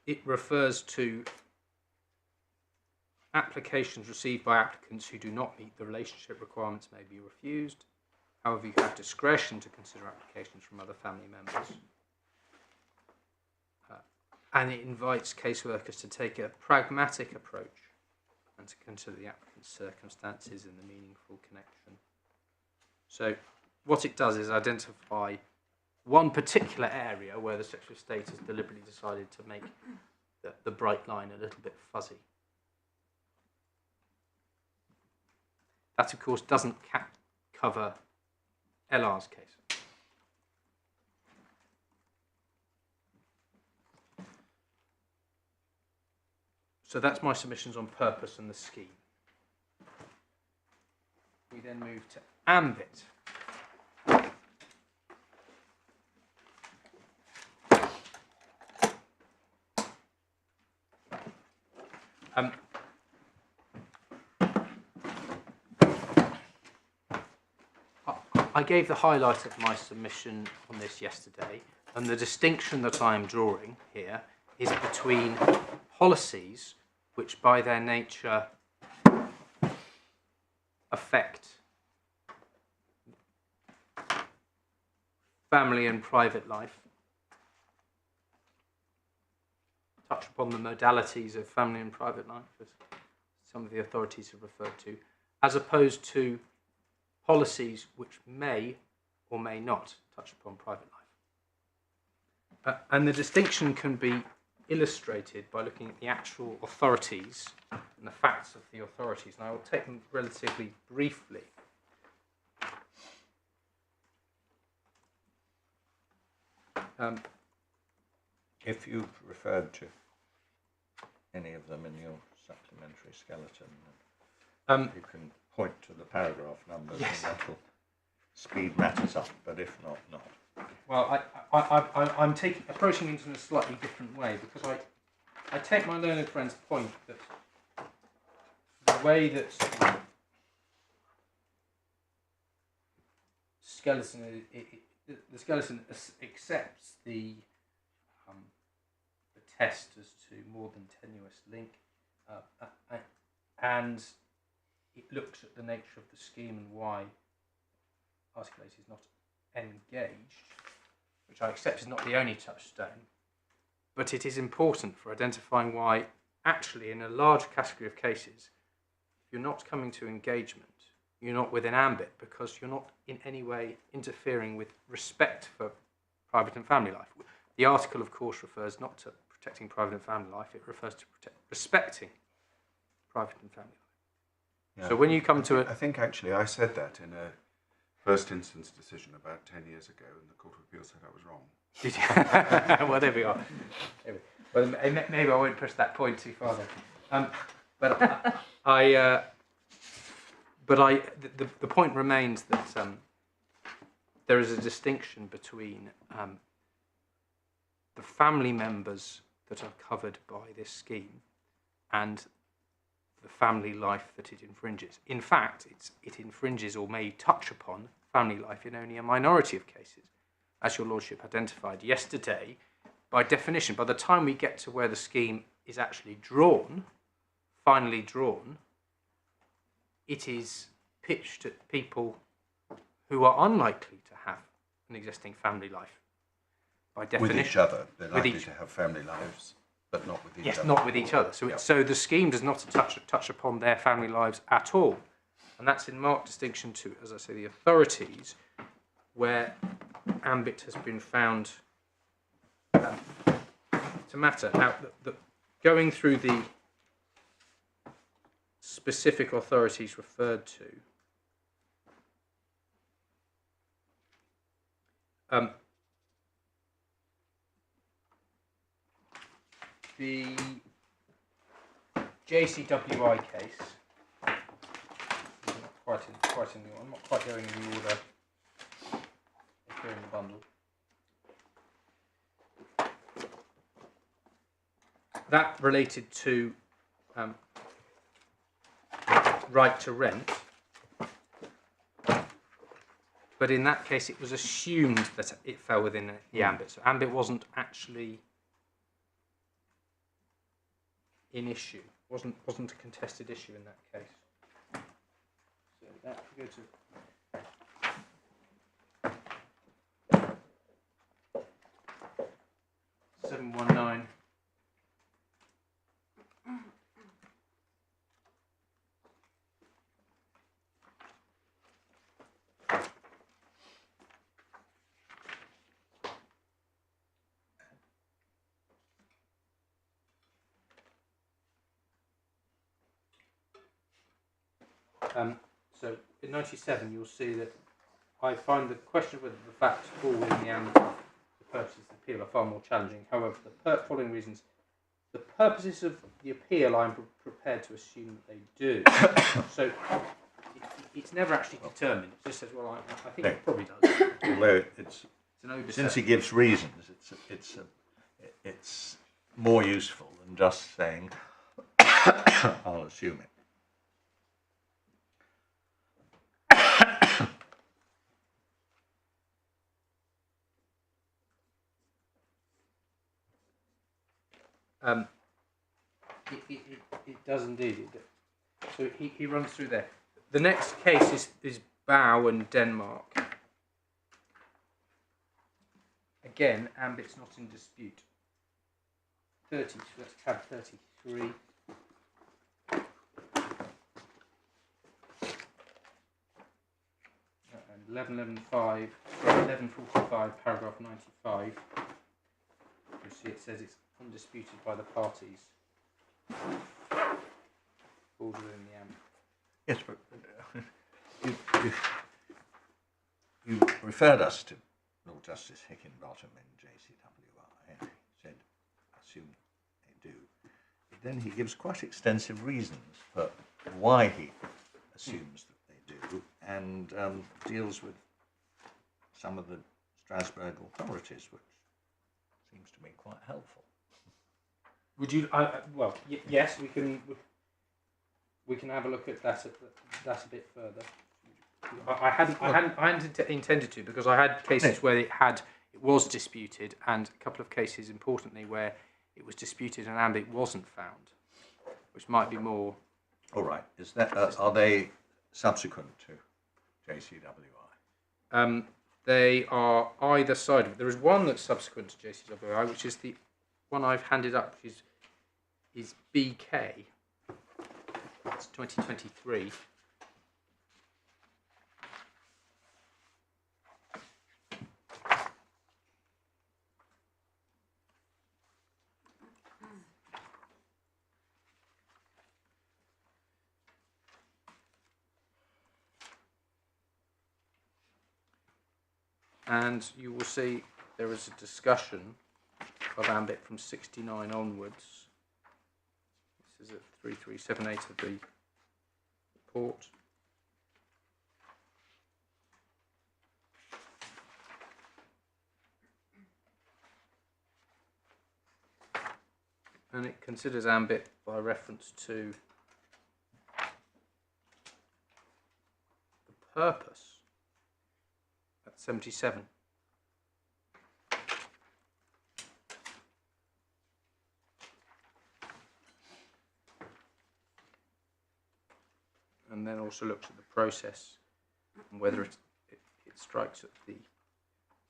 it refers to applications received by applicants who do not meet the relationship requirements may be refused. However, you have discretion to consider applications from other family members. And it invites caseworkers to take a pragmatic approach and to consider the applicant's circumstances and the meaningful connection. So what it does is identify one particular area where the Secretary of State has deliberately decided to make the bright line a little bit fuzzy. That, of course, doesn't cover LR's case. So that's my submissions on purpose and the scheme. We then move to ambit. I gave the highlight of my submission on this yesterday, and the distinction that I am drawing here is between policies which by their nature affect family and private life, touch upon the modalities of family and private life, as some of the authorities have referred to, as opposed to policies which may or may not touch upon private life. And the distinction can be illustrated by looking at the actual authorities and the facts of the authorities, and I will take them relatively briefly. If you've referred to any of them in your supplementary skeleton, you can point to the paragraph numbers, yes, and that will speed matters up, but if not, not. Well, I'm approaching it in a slightly different way, because I take my learned friend's point that the way that the skeleton accepts the test as to more than tenuous link, and it looks at the nature of the scheme and why articulate is not engaged, which I accept is not the only touchstone, but it is important for identifying why, actually, in a large category of cases, if you're not coming to engagement, you're not within ambit, because you're not in any way interfering with respect for private and family life. The article, of course, refers not to protecting private and family life, it refers to respecting private and family life. Yeah. So when you come to it, I think actually I said that in a first instance decision about 10 years ago, and the Court of Appeal said I was wrong. Did you? Well, there we are. Well, maybe I won't push that point too far then. The point remains that there is a distinction between the family members that are covered by this scheme and the family life that it infringes. In fact, it infringes or may touch upon family life in only a minority of cases. As your Lordship identified yesterday, by definition, by the time we get to where the scheme is actually drawn, finally drawn, it is pitched at people who are unlikely to have an existing family life. By definition, With each other. They're with likely each- to have family lives, but not with each Yes, other. not with each other. So, Yeah. so the scheme does not touch upon their family lives at all. And that's in marked distinction to, as I say, the authorities, where ambit has been found to matter. Now, going through the specific authorities referred to, the JCWI case, I'm not quite going in the order here in the bundle. That related to right to rent, but in that case it was assumed that it fell within the ambit. So ambit wasn't actually in issue. Wasn't a contested issue in that case. So that we go to 719. So in 97, you'll see that I find the question of whether the facts fall within the ambit of the purposes of the appeal are far more challenging. However, for the following reasons, the purposes of the appeal I'm prepared to assume that they do. So it's never actually determined. It just says, well, I think it probably does. Although it's an oversight. since he gives reasons, it's more useful than just saying, I'll assume it. It does indeed. So he runs through there. The next case is Bow and Denmark. Again, ambit's not in dispute. 30, so let's tab 33. And 1145, paragraph 95. You see it says it's undisputed by the parties. Falls within the ambit. Yes, but you referred us to Lord Justice Hickenbottom in JCWI and he said, assume they do. But then he gives quite extensive reasons for why he assumes that they do and deals with some of the Strasbourg authorities, which seems to me quite helpful. Would you? Well, yes, we can have a look at that a bit further. I hadn't intended to, because I had cases where it was disputed, and a couple of cases, importantly, where it was disputed and ambit wasn't found, which might be more. All right. Is that are they subsequent to JCWI? They are either side of it. There is one that's subsequent to JCWI, which is the one I've handed up, which is BK. It's 2023. And you will see there is a discussion of ambit from 69 onwards. This is at 3378 of the report. And it considers ambit by reference to the purpose at 77. And then also looks at the process and whether it strikes at the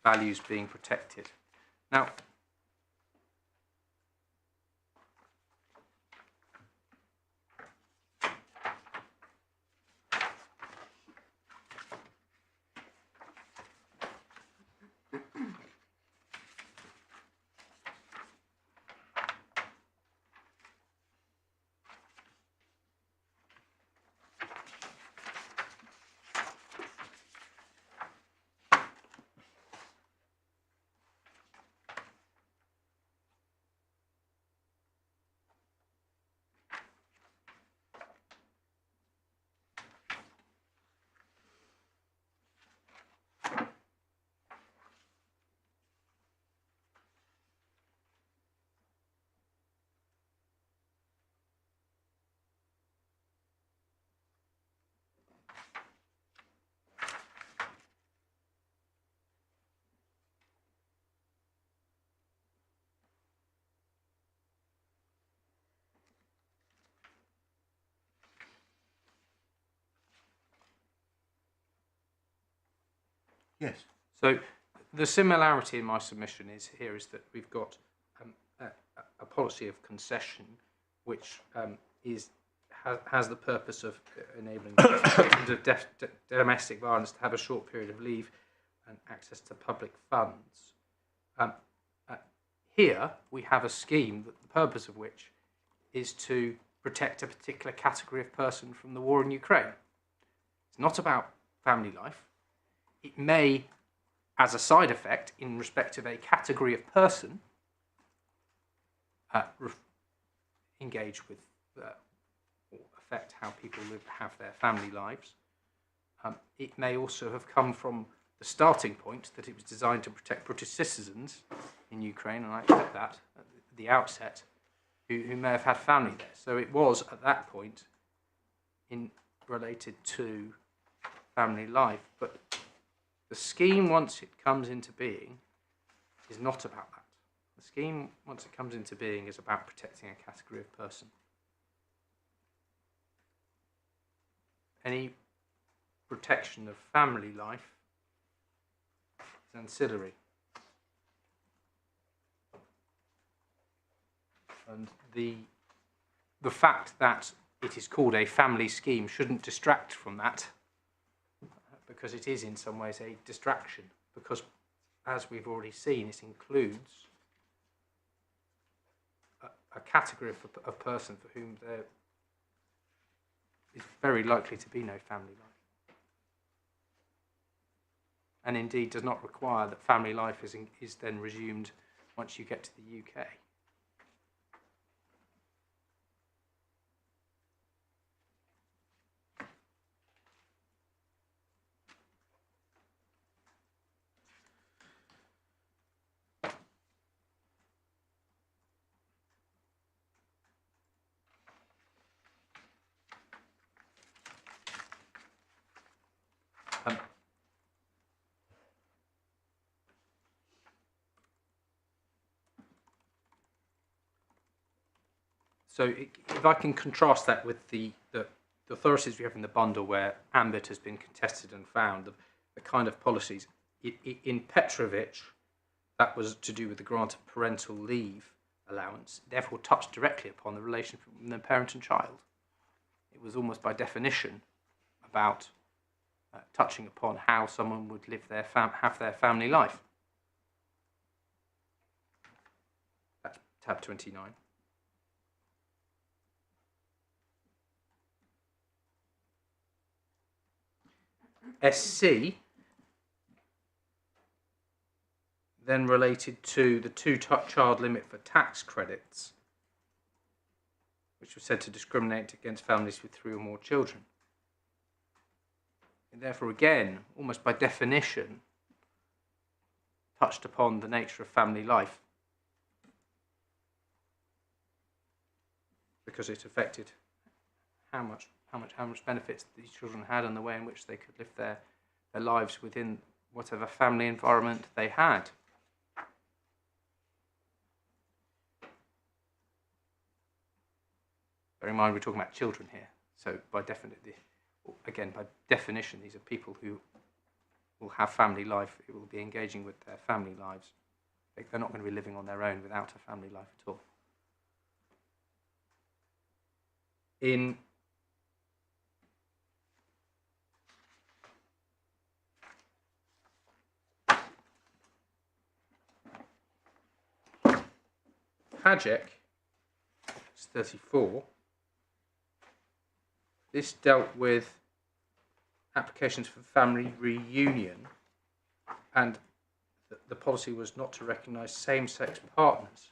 values being protected. Now, Yes. So the similarity in my submission is that we've got a policy of concession, which has the purpose of enabling victims of domestic violence to have a short period of leave and access to public funds. Here we have a scheme that the purpose of which is to protect a particular category of person from the war in Ukraine. It's not about family life. It may, as a side effect, in respect of a category of person, engage with or affect how people have their family lives. It may also have come from the starting point that it was designed to protect British citizens in Ukraine, and I accept that at the outset, who may have had family there. So it was, at that point, related to family life. But the scheme, once it comes into being, is not about that. The scheme, once it comes into being, is about protecting a category of person. Any protection of family life is ancillary. And the fact that it is called a family scheme shouldn't distract from that, because it is in some ways a distraction, because as we've already seen, it includes a category of person for whom there is very likely to be no family life, and indeed does not require that family life is then resumed once you get to the UK. So if I can contrast that with the authorities we have in the bundle where ambit has been contested and found, the kind of policies, in Petrovich, that was to do with the grant of parental leave allowance, therefore touched directly upon the relation between the parent and child. It was almost by definition about touching upon how someone would live have their family life. That's tab 29. SC then related to the two-child limit for tax credits, which was said to discriminate against families with 3 or more children. And therefore, again, almost by definition, touched upon the nature of family life, because it affected how much benefits these children had and the way in which they could live their lives within whatever family environment they had. Bear in mind, we're talking about children here. So by definition, these are people who will have family life, who will be engaging with their family lives. They're not going to be living on their own without a family life at all. In Hajek, it's 34, this dealt with applications for family reunion, and the policy was not to recognise same-sex partners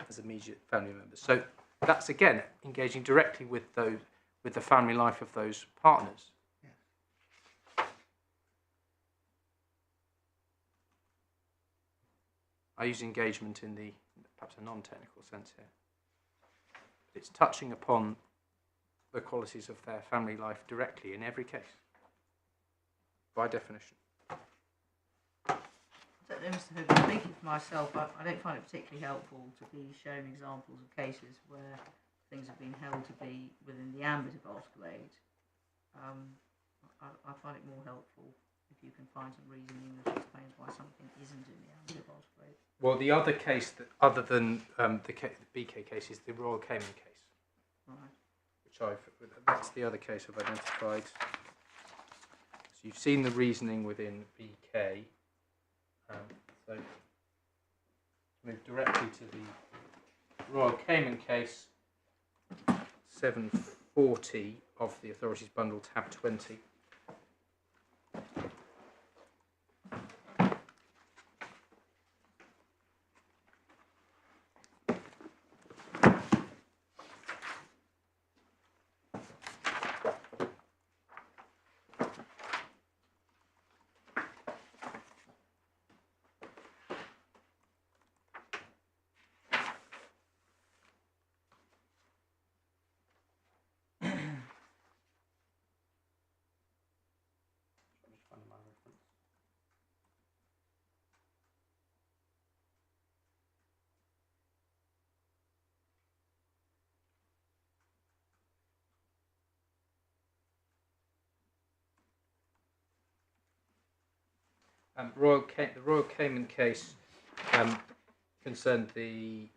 as immediate family members. So that's again engaging directly with the family life of those partners. I use engagement in perhaps a non-technical sense here. But it's touching upon the qualities of their family life directly in every case, by definition. I don't know, Mr. Hogan, speaking for myself, I don't find it particularly helpful to be shown examples of cases where things have been held to be within the ambit of Article 8. I find it more helpful if you can find some reasoning that explains why something isn't in the ambit of Article 8. Well, the other case, that, other than the BK case, is the Royal Cayman case, Right. which that's the other case I've identified. So you've seen the reasoning within BK. So move directly to the Royal Cayman case, 740 of the Authorities Bundle, tab 20. The Royal Cayman case concerned the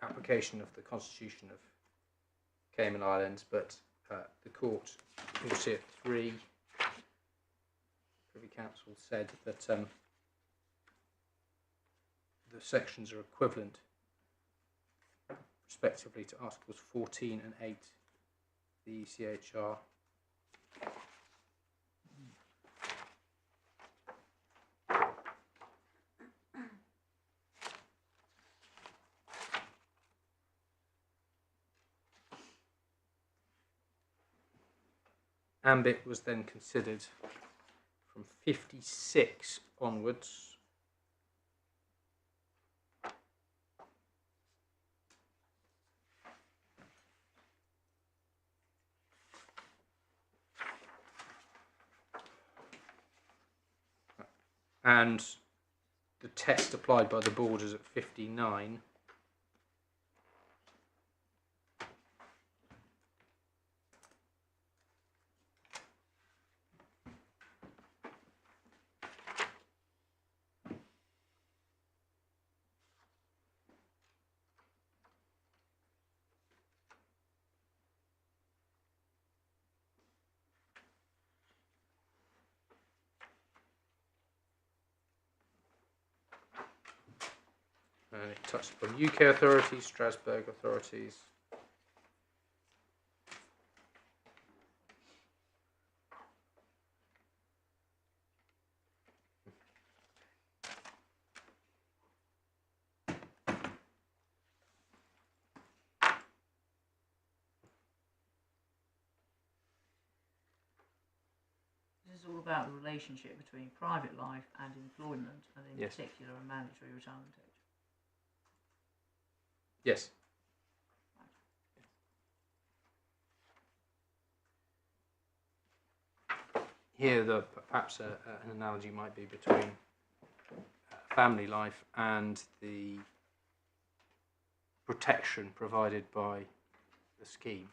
application of the Constitution of Cayman Islands, but the court, you'll see at 3, Privy Council said that the sections are equivalent, respectively, to Articles 14 and 8 of the ECHR. Ambit was then considered from 56 onwards. And the test applied by the board is at 59. And it touched upon UK authorities, Strasbourg authorities. This is all about the relationship between private life and employment, and in Yes. particular a mandatory retirement age. Yes. Here, perhaps an analogy might be between family life and the protection provided by the scheme.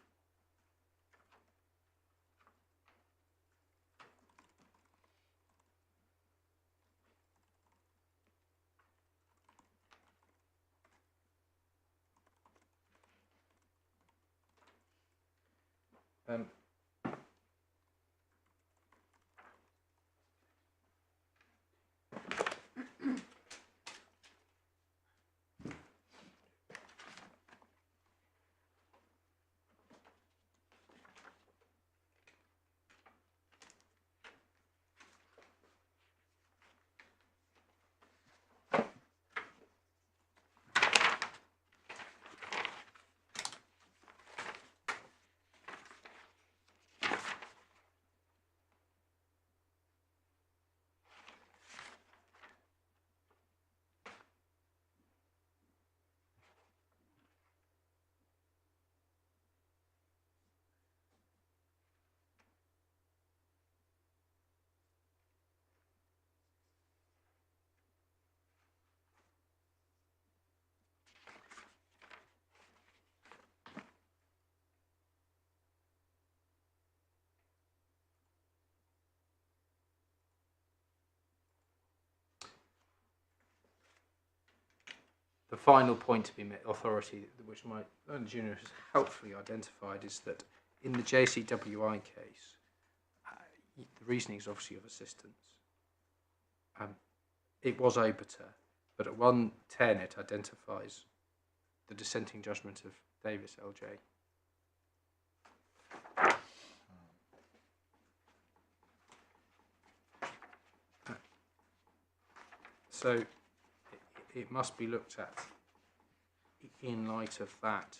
final point to be made, authority, which my learned junior has helpfully identified, is that in the JCWI case, the reasoning is obviously of assistance. It was obiter, but at 110 it identifies the dissenting judgment of Davis LJ. So it must be looked at in light of that.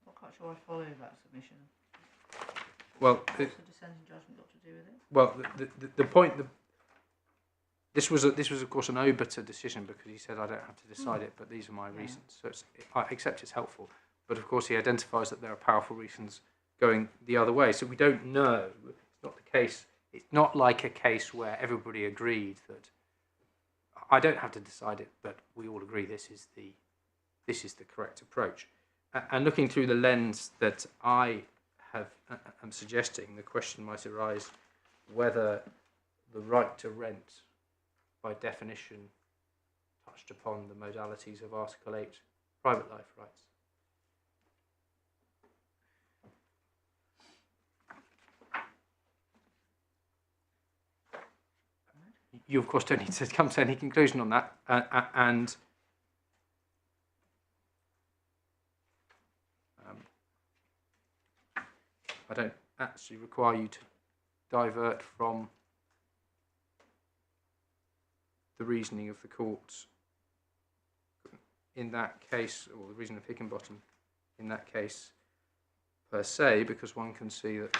Not quite sure I follow that submission. Well, What's the dissenting judgment got to do with it? well, the point. This was of course an obiter decision because he said I don't have to decide it, but these are my reasons. So I accept it's helpful, but of course he identifies that there are powerful reasons going the other way. So we don't know. It's not the case. It's not like a case where everybody agreed that I don't have to decide it, but we all agree this is the correct approach. And looking through the lens that I am suggesting, the question might arise whether the right to rent, by definition, touched upon the modalities of Article 8 private life rights. You, of course, don't need to come to any conclusion on that, and I don't actually require you to divert from the reasoning of the courts in that case, or the reasoning of Higginbottom in that case per se, because one can see that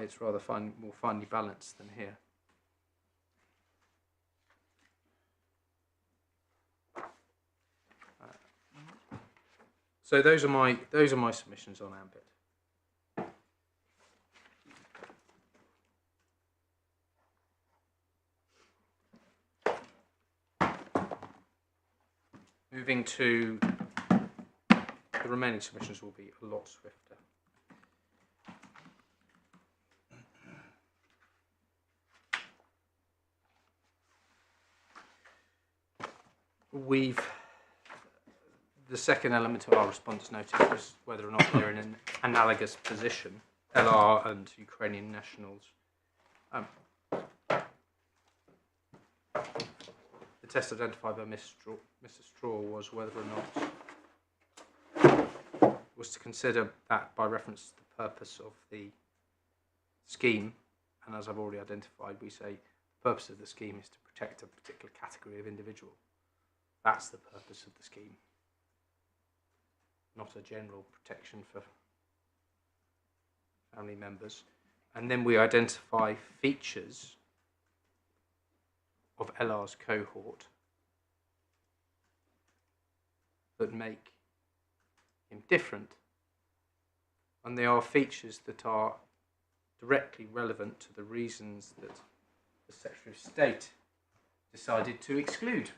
it's rather more finely balanced than here. So those are my submissions on ambit. Moving to the remaining submissions will be a lot swifter. The second element of our response notice was whether or not they're in an analogous position, LR and Ukrainian nationals. The test identified by Mr. Straw was whether or not was to consider that by reference to the purpose of the scheme, and as I've already identified, we say the purpose of the scheme is to protect a particular category of individual. That's the purpose of the scheme, not a general protection for family members. And then we identify features of LR's cohort that make him different, and they are features that are directly relevant to the reasons that the Secretary of State decided to exclude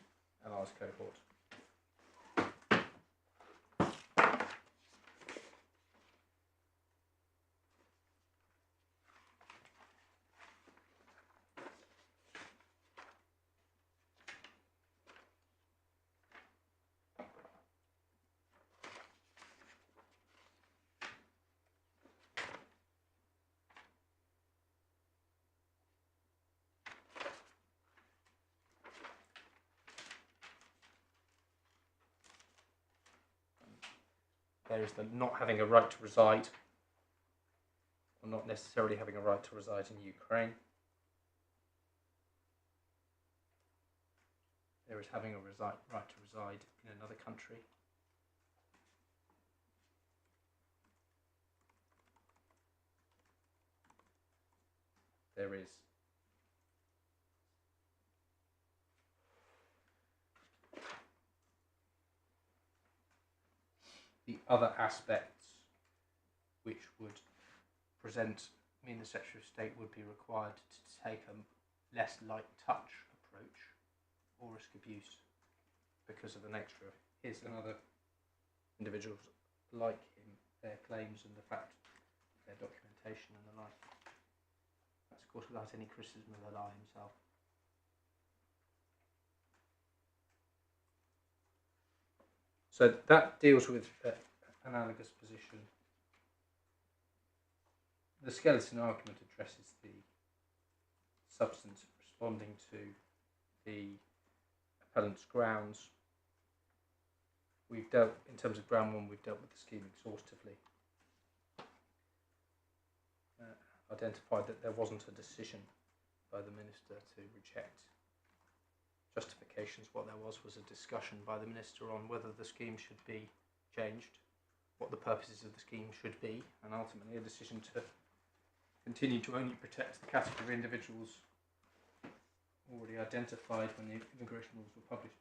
LR's cohort. There is the not having a right to reside, or not necessarily having a right to reside in Ukraine. there is having a right to reside in another country. There is the other aspects which would mean the Secretary of State would be required to take a less light touch approach or risk abuse because of the nature of his and other individuals like him, their claims and the fact their documentation and the like. That's of course without any criticism of Eli himself. So that deals with analogous position. The skeleton argument addresses the substance responding to the appellant's grounds. We've dealt, in terms of ground one, we've dealt with the scheme exhaustively. Identified that there wasn't a decision by the minister to reject justifications. What there was a discussion by the minister on whether the scheme should be changed, what the purposes of the scheme should be, and ultimately a decision to continue to only protect the category of individuals already identified when the immigration rules were published.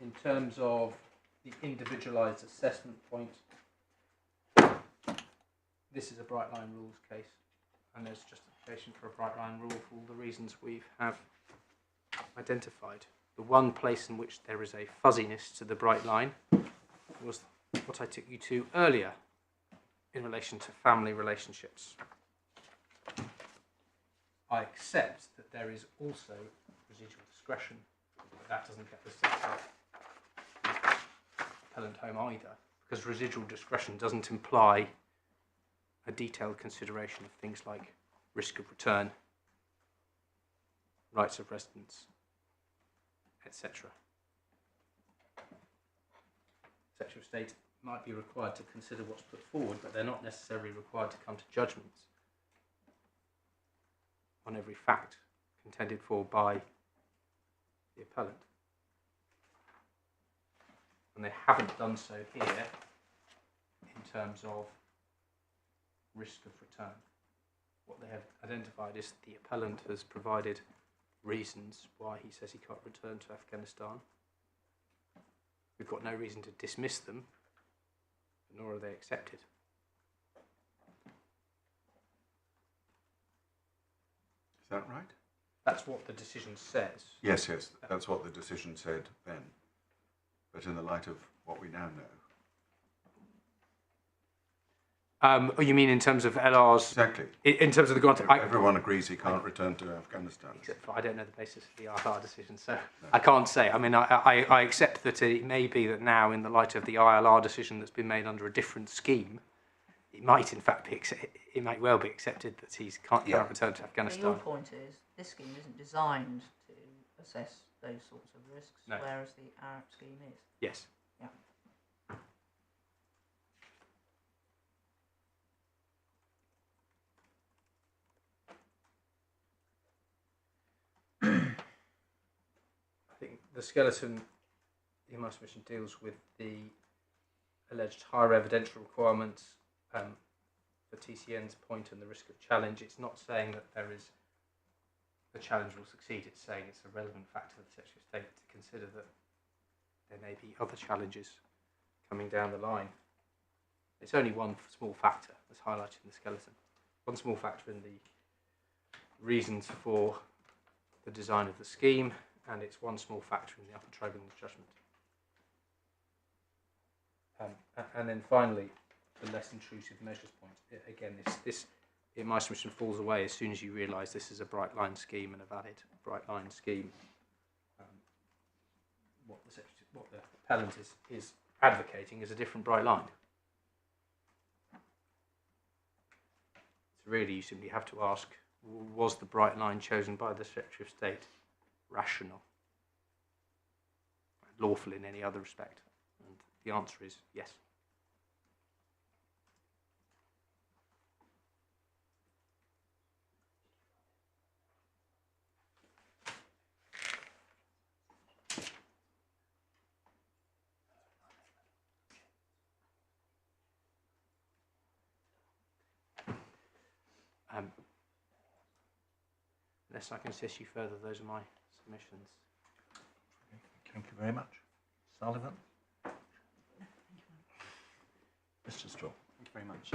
In terms of the individualised assessment point, this is a bright line rules case, and there's justification for a bright line rule for all the reasons we have identified. The one place in which there is a fuzziness to the bright line was what I took you to earlier in relation to family relationships. I accept that there is also residual discretion, but that doesn't get the appellant home either, because residual discretion doesn't imply a detailed consideration of things like risk of return, rights of residence, etc. Secretary of State might be required to consider what's put forward, but they're not necessarily required to come to judgments on every fact contended for by the appellant. And they haven't done so here in terms of risk of return. What they have identified is the appellant has provided reasons why he says he can't return to Afghanistan. We've got no reason to dismiss them, nor are they accepted. Is that right? That's what the decision says. Yes, that's what the decision said then. But in the light of what we now know. Oh, you mean in terms of LR's... Exactly. In terms of the grant... Everyone agrees he can't return to Afghanistan. Except for I don't know the basis of the ILR decision, so no. I can't say. I mean, I accept that it may be that now, in the light of the ILR decision that's been made under a different scheme, it might in fact be it might well be accepted that he can't return to Afghanistan. But your point is, this scheme isn't designed to assess those sorts of risks, no. Whereas the Arab scheme is. Yes. Yeah. I think the skeleton, the human rights mission deals with the alleged higher evidential requirements for TCN's point and the risk of challenge. It's not saying that there is the challenge will succeed. It's saying it's a relevant factor for the Secretary of State to consider that there may be other challenges coming down the line. It's only one small factor that's highlighted in the skeleton. One small factor in the reasons for the design of the scheme, and it's one small factor in the upper tribunal's judgment. And then finally, the less intrusive measures point. Again, this in my submission falls away as soon as you realise this is a bright line scheme and a valid bright line scheme. What the appellant is advocating is a different bright line. So really, you simply have to ask: was the bright line chosen by the Secretary of State rational, lawful in any other respect? And the answer is yes. Unless I can assist you further, those are my submissions. Thank you very much. Sullivan? Mr. Straw. Thank you very much.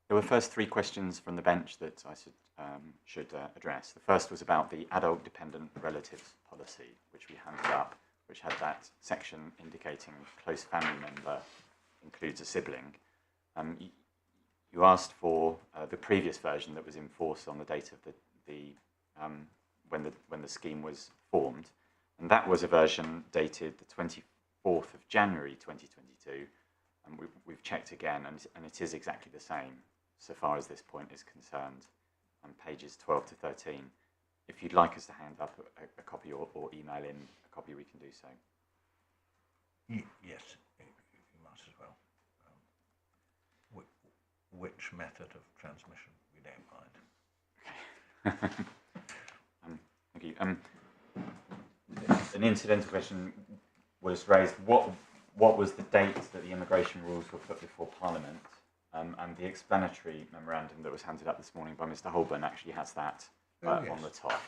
There were first three questions from the bench that I should address. The first was about the adult dependent relatives policy, which we handed up, which had that section indicating close family member includes a sibling. You asked for the previous version that was in force on the date of when the scheme was formed, and that was a version dated the 24th of January 2022. And we've checked again, and it is exactly the same so far as this point is concerned, on pages 12 to 13. If you'd like us to hand up a copy or email in a copy, we can do so. Yes, you might as well. Which method of transmission we don't mind. Thank you. An incidental question was raised. What was the date that the immigration rules were put before Parliament? And the explanatory memorandum that was handed up this morning by Mr. Holborn actually has that on the top.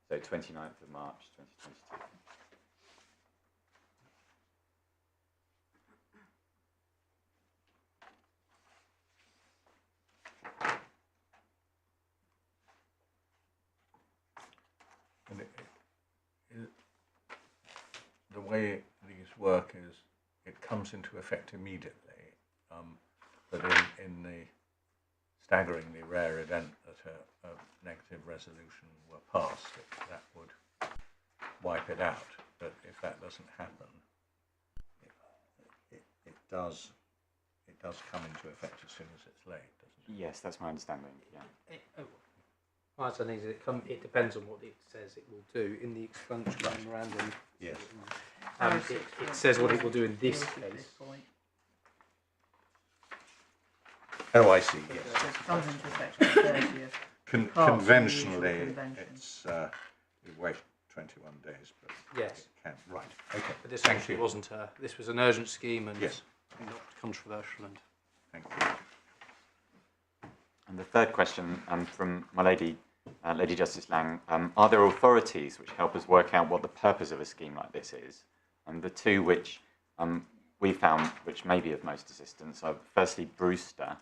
So 29th of March 2022. And the way these work is it comes into effect immediately, but in the staggeringly rare event that a negative resolution were passed, that would wipe it out. But if that doesn't happen, it does come into effect as soon as it's laid, doesn't it? Yes, that's my understanding. Yeah. My understanding is it depends on what it says it will do. In the explanatory memorandum, Yes. It says what it will do in this case. Oh, I see. Yes. So it comes into effect on the 30th. Conventionally, convention. it's you wait 21 days, but Yes. it can. Right. Okay. But this Thank actually you. wasn't this was an urgent scheme and Yes. not controversial. And Thank you. And the third question from my lady, Lady Justice Laing, are there authorities which help us work out what the purpose of a scheme like this is? And the two which we found, which may be of most assistance, are firstly Brewster,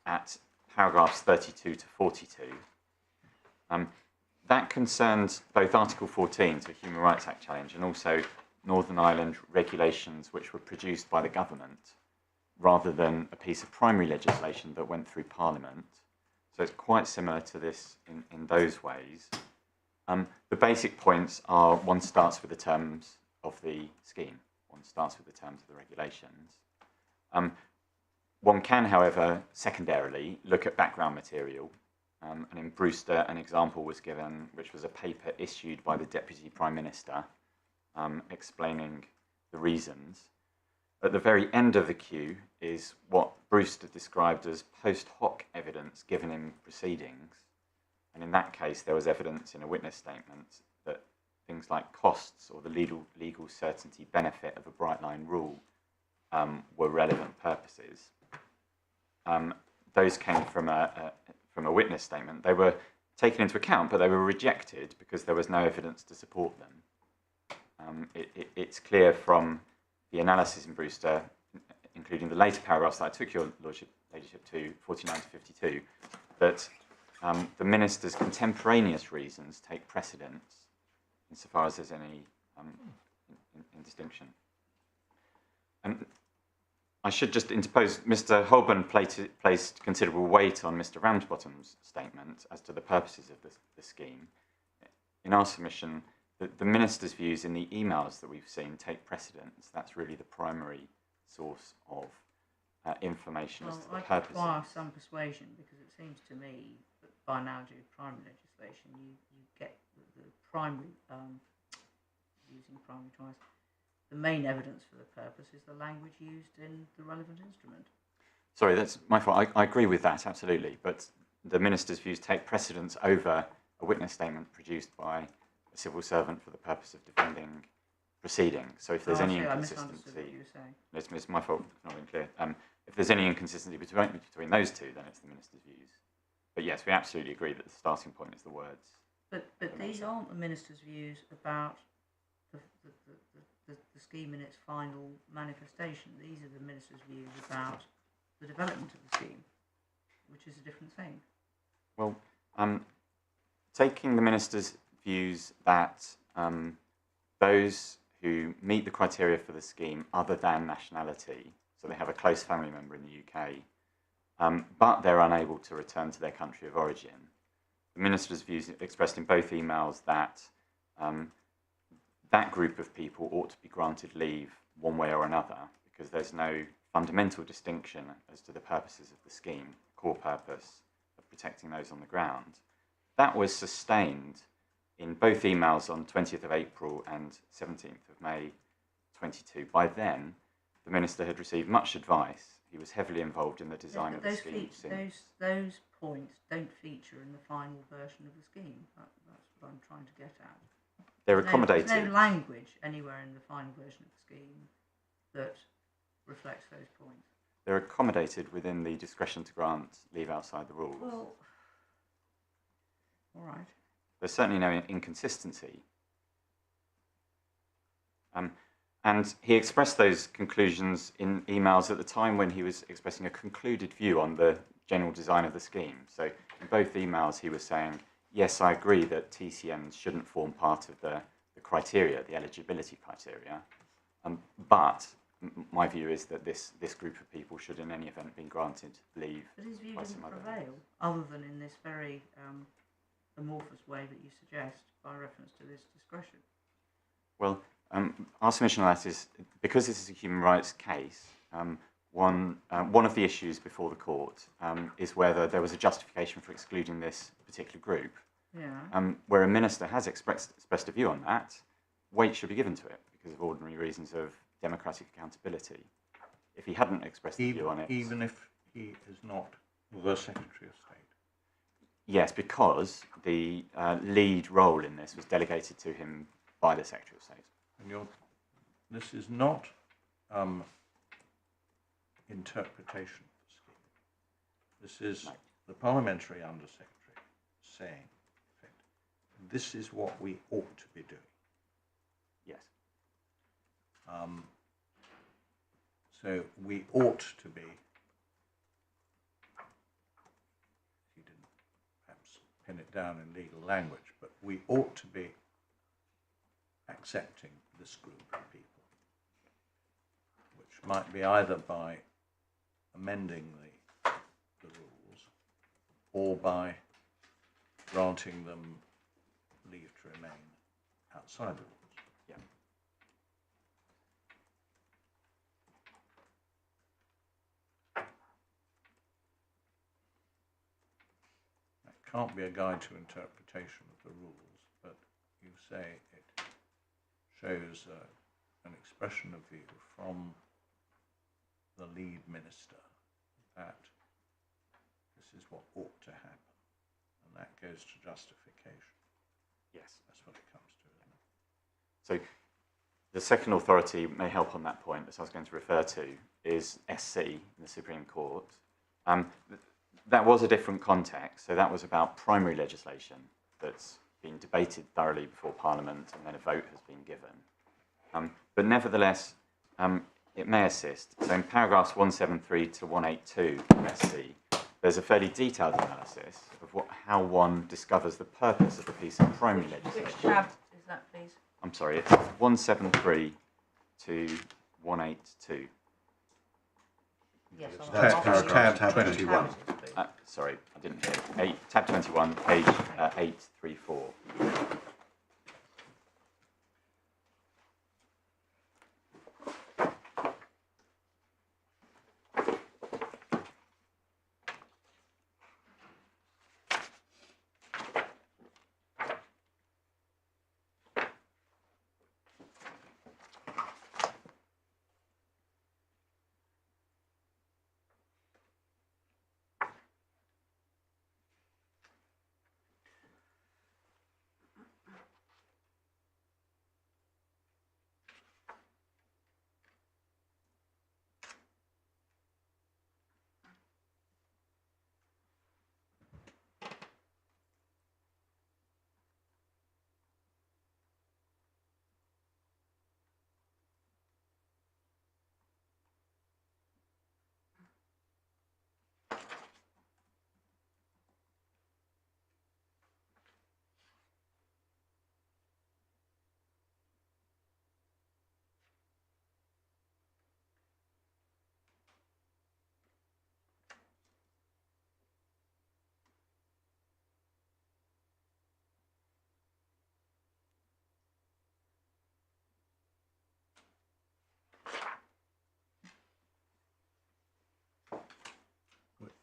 at paragraphs 32 to 42. That concerns both Article 14, so Human Rights Act challenge, and also Northern Ireland regulations which were produced by the government, rather than a piece of primary legislation that went through Parliament. So it's quite similar to this in those ways. The basic points are one starts with the terms of the scheme, one starts with the terms of the regulations. One can, however, secondarily look at background material. And in Brewster, an example was given, which was a paper issued by the Deputy Prime Minister explaining the reasons. At the very end of the queue is what Brewster described as post hoc evidence given in proceedings. And in that case, there was evidence in a witness statement that things like costs or the legal certainty benefit of a bright line rule were relevant purposes. Those came from a witness statement. They were taken into account, but they were rejected because there was no evidence to support them. It's clear from the analysis in Brewster, including the later paragraphs that I took your ladyship to, 49 to 52, that the minister's contemporaneous reasons take precedence insofar as there's any in distinction. And I should just interpose, Mr. Holborn placed considerable weight on Mr. Ramsbottom's statement as to the purposes of the scheme. In our submission, the minister's views in the emails that we've seen take precedence. That's really the primary source of information as Well, to the I purposes. require some persuasion, because it seems to me that by analogy with primary legislation, you get the primary, using primary twice, the main evidence for the purpose is the language used in the relevant instrument. Sorry, that's my fault. I agree with that, absolutely. But the Minister's views take precedence over a witness statement produced by a civil servant for the purpose of defending proceedings. So if there's any I misunderstood what inconsistency, you were saying. it's my fault, it's not been clear. If there's any inconsistency between those two, then it's the Minister's views. But yes, we absolutely agree that the starting point is the words. But these aren't the Minister's views about the scheme in its final manifestation. These are the Minister's views about the development of the scheme, which is a different thing. Well, taking the Minister's views that those who meet the criteria for the scheme other than nationality, so they have a close family member in the UK, but they're unable to return to their country of origin, the Minister's views expressed in both emails that that group of people ought to be granted leave one way or another, because there's no fundamental distinction as to the purposes of the scheme, core purpose of protecting those on the ground. That was sustained in both emails on 20th of April and 17th of May 22. By then, the Minister had received much advice. He was heavily involved in the design of the scheme. Those points don't feature in the final version of the scheme. That's what I'm trying to get at. They're accommodated. There's no language anywhere in the final version of the scheme that reflects those points. They're accommodated within the discretion to grant leave outside the rules. Well, all right. There's certainly no inconsistency. And he expressed those conclusions in emails at the time when he was expressing a concluded view on the general design of the scheme. So in both emails he was saying, yes, I agree that TCMs shouldn't form part of the criteria, the eligibility criteria, but my view is that this group of people should in any event be granted leave. But his view by doesn't some other prevail, other than in this very amorphous way that you suggest by reference to this discretion. Well, our submission on that is, because this is a human rights case, one of the issues before the court is whether there was a justification for excluding this particular group. Yeah. Where a minister has expressed a view on that, weight should be given to it because of ordinary reasons of democratic accountability. If he hadn't expressed a view on it... Even if he is not the Secretary of State? Yes, because the lead role in this was delegated to him by the Secretary of State. And this is not interpretation of the scheme. This is the Parliamentary Undersecretary saying, in effect, this is what we ought to be doing. Yes. So we ought to be, he didn't perhaps pin it down in legal language, but we ought to be accepting this group of people, which might be either by amending the rules or by granting them leave to remain outside the rules. Yeah. That can't be a guide to interpretation of the rules, but you say it shows an expression of view from the lead minister that this is what ought to happen, and that goes to justification. Yes. That's what it comes to, isn't it? So the second authority may help on that point, as I was going to refer to, is SC in the Supreme Court. That was a different context, so that was about primary legislation that's been debated thoroughly before Parliament and then a vote has been given. But nevertheless, it may assist. So in paragraphs 173 to 182 of SC, there's a fairly detailed analysis of how one discovers the purpose of a piece of primary legislation. Which tab is that, please? I'm sorry, it's 173 to 182. Yes, Tab 21. Sorry, I didn't hear. Tab 21, page 834.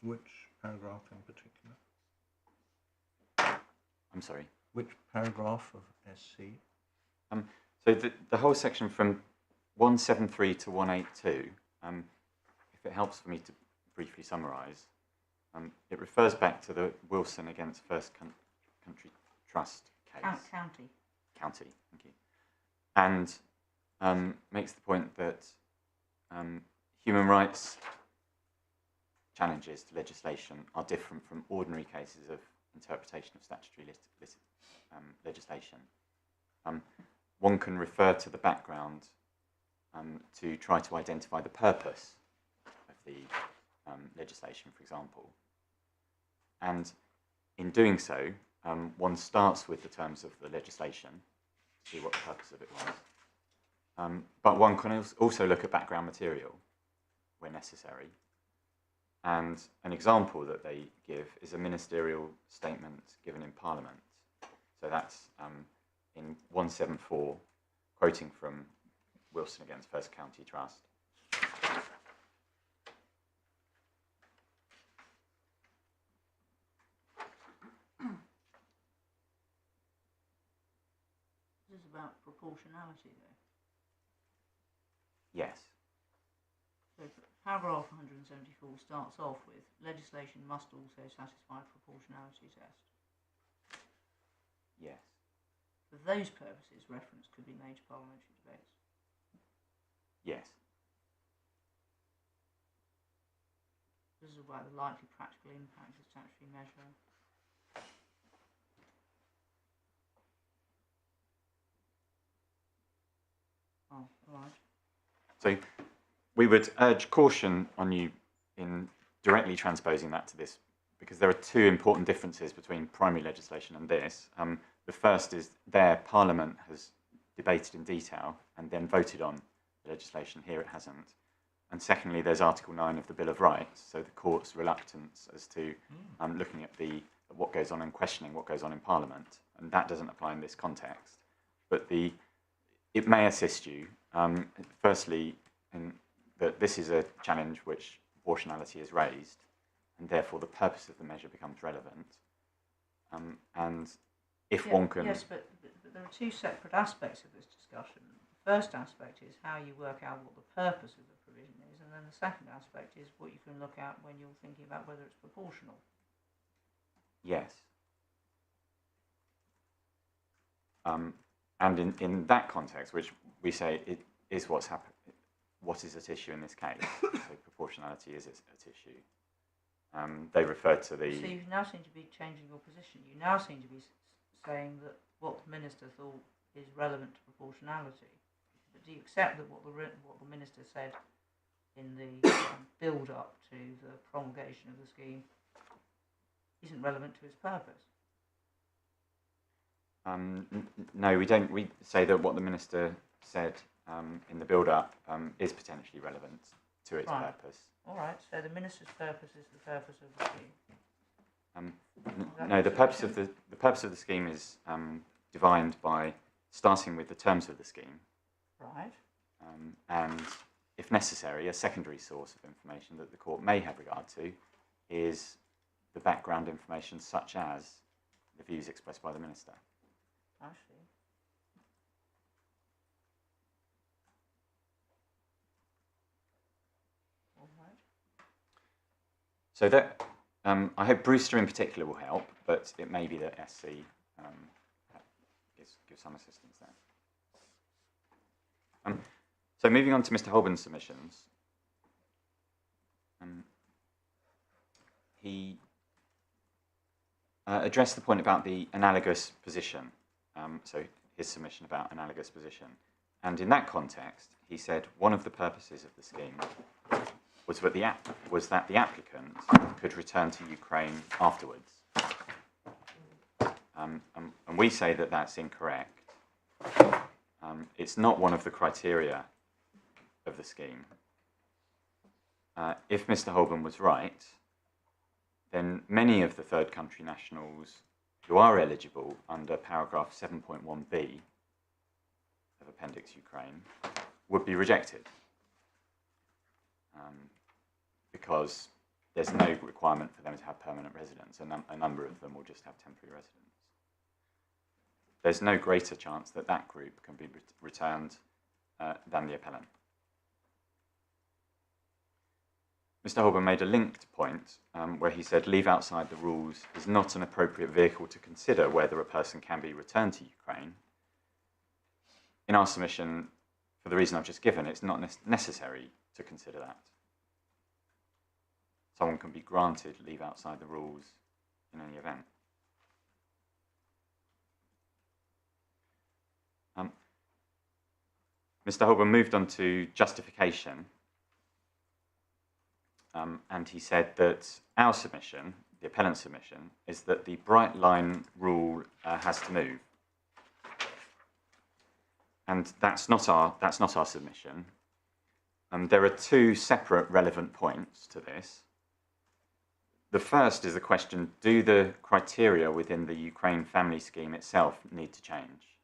Which paragraph in particular? I'm sorry. Which paragraph of SC? So the whole section from 173 to 182, if it helps for me to briefly summarise, it refers back to the Wilson against First Country Trust case. County. County, thank you. And makes the point that human rights challenges to legislation are different from ordinary cases of interpretation of statutory legislation. One can refer to the background to try to identify the purpose of the legislation, for example. And in doing so, one starts with the terms of the legislation to see what the purpose of it was. But one can also look at background material where necessary. And an example that they give is a ministerial statement given in Parliament. So that's in 174, quoting from Wilson against First County Trust. This is about proportionality, though. Yes. So paragraph 174 starts off with, legislation must also satisfy proportionality test. Yes. For those purposes, reference could be made to parliamentary debates. Yes. This is about the likely practical impact of statutory measure. Oh, all right. So we would urge caution on you in directly transposing that to this, because there are two important differences between primary legislation and this. The first is there Parliament has debated in detail and then voted on the legislation. Here it hasn't. And secondly, there's Article 9 of the Bill of Rights, so the court's reluctance as to looking at what goes on and questioning what goes on in Parliament, and that doesn't apply in this context. But it may assist you, firstly, in that this is a challenge which proportionality is raised, and therefore the purpose of the measure becomes relevant. And if one can... Yes, but there are two separate aspects of this discussion. The first aspect is how you work out what the purpose of the provision is, and then the second aspect is what you can look at when you're thinking about whether it's proportional. Yes. And in that context, which we say it is what is at issue in this case, so proportionality is at issue. They refer to the... So you now seem to be changing your position. You now seem to be saying that what the Minister thought is relevant to proportionality. But do you accept that what the Minister said in the build-up to the promulgation of the scheme isn't relevant to its purpose? No, we don't. We say that what the Minister said in the build-up is potentially relevant to its purpose. All right. So the Minister's purpose is the purpose of the scheme. No, the purpose of the scheme is defined by starting with the terms of the scheme. Right. And if necessary, a secondary source of information that the court may have regard to is the background information, such as the views expressed by the Minister. I see. All right. So that I hope Brewster in particular will help, but it may be that SC gives some assistance there. So moving on to Mr. Holborn's submissions, he addressed the point about the analogous position, so his submission about analogous position. And in that context, he said one of the purposes of the scheme was that the applicant could return to Ukraine afterwards. And we say that that's incorrect. It's not one of the criteria of the scheme. If Mr. Holborn was right, then many of the third country nationals who are eligible under paragraph 7.1b of Appendix Ukraine would be rejected because there's no requirement for them to have permanent residence. A number of them will just have temporary residence. There's no greater chance that that group can be returned than the appellant. Mr. Holborn made a linked point where he said leave outside the rules is not an appropriate vehicle to consider whether a person can be returned to Ukraine. In our submission, for the reason I've just given, it's not necessary to consider that. Someone can be granted leave outside the rules in any event. Mr. Holborn moved on to justification, and he said that our submission, the appellant's submission, is that the bright line rule has to move. And that's not our submission. There are two separate relevant points to this. The first is the question, do the criteria within the Ukraine family scheme itself need to change?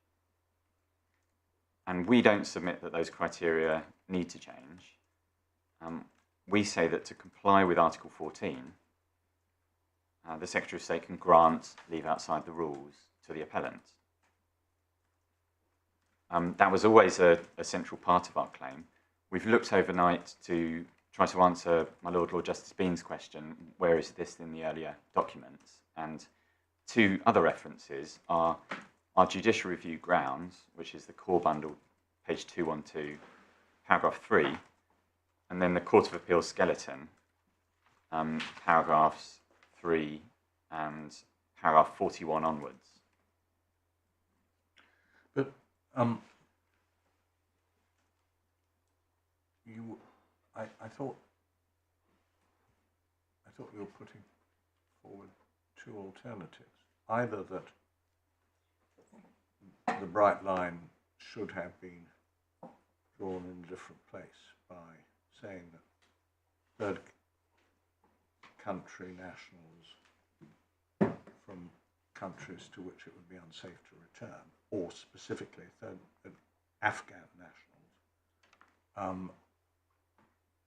And we don't submit that those criteria need to change. We say that to comply with Article 14, the Secretary of State can grant leave outside the rules to the appellant. That was always a central part of our claim. We've looked overnight to try to answer my Lord Justice Bean's question, where is this in the earlier documents? And two other references are our judicial review grounds, which is the core bundle, page 212, paragraph 3, and then the Court of Appeal skeleton, paragraphs 3 and paragraph 41 onwards. But I thought you were putting forward two alternatives. Either that the bright line should have been drawn in a different place by saying that third country nationals from countries to which it would be unsafe to return, or specifically Afghan nationals,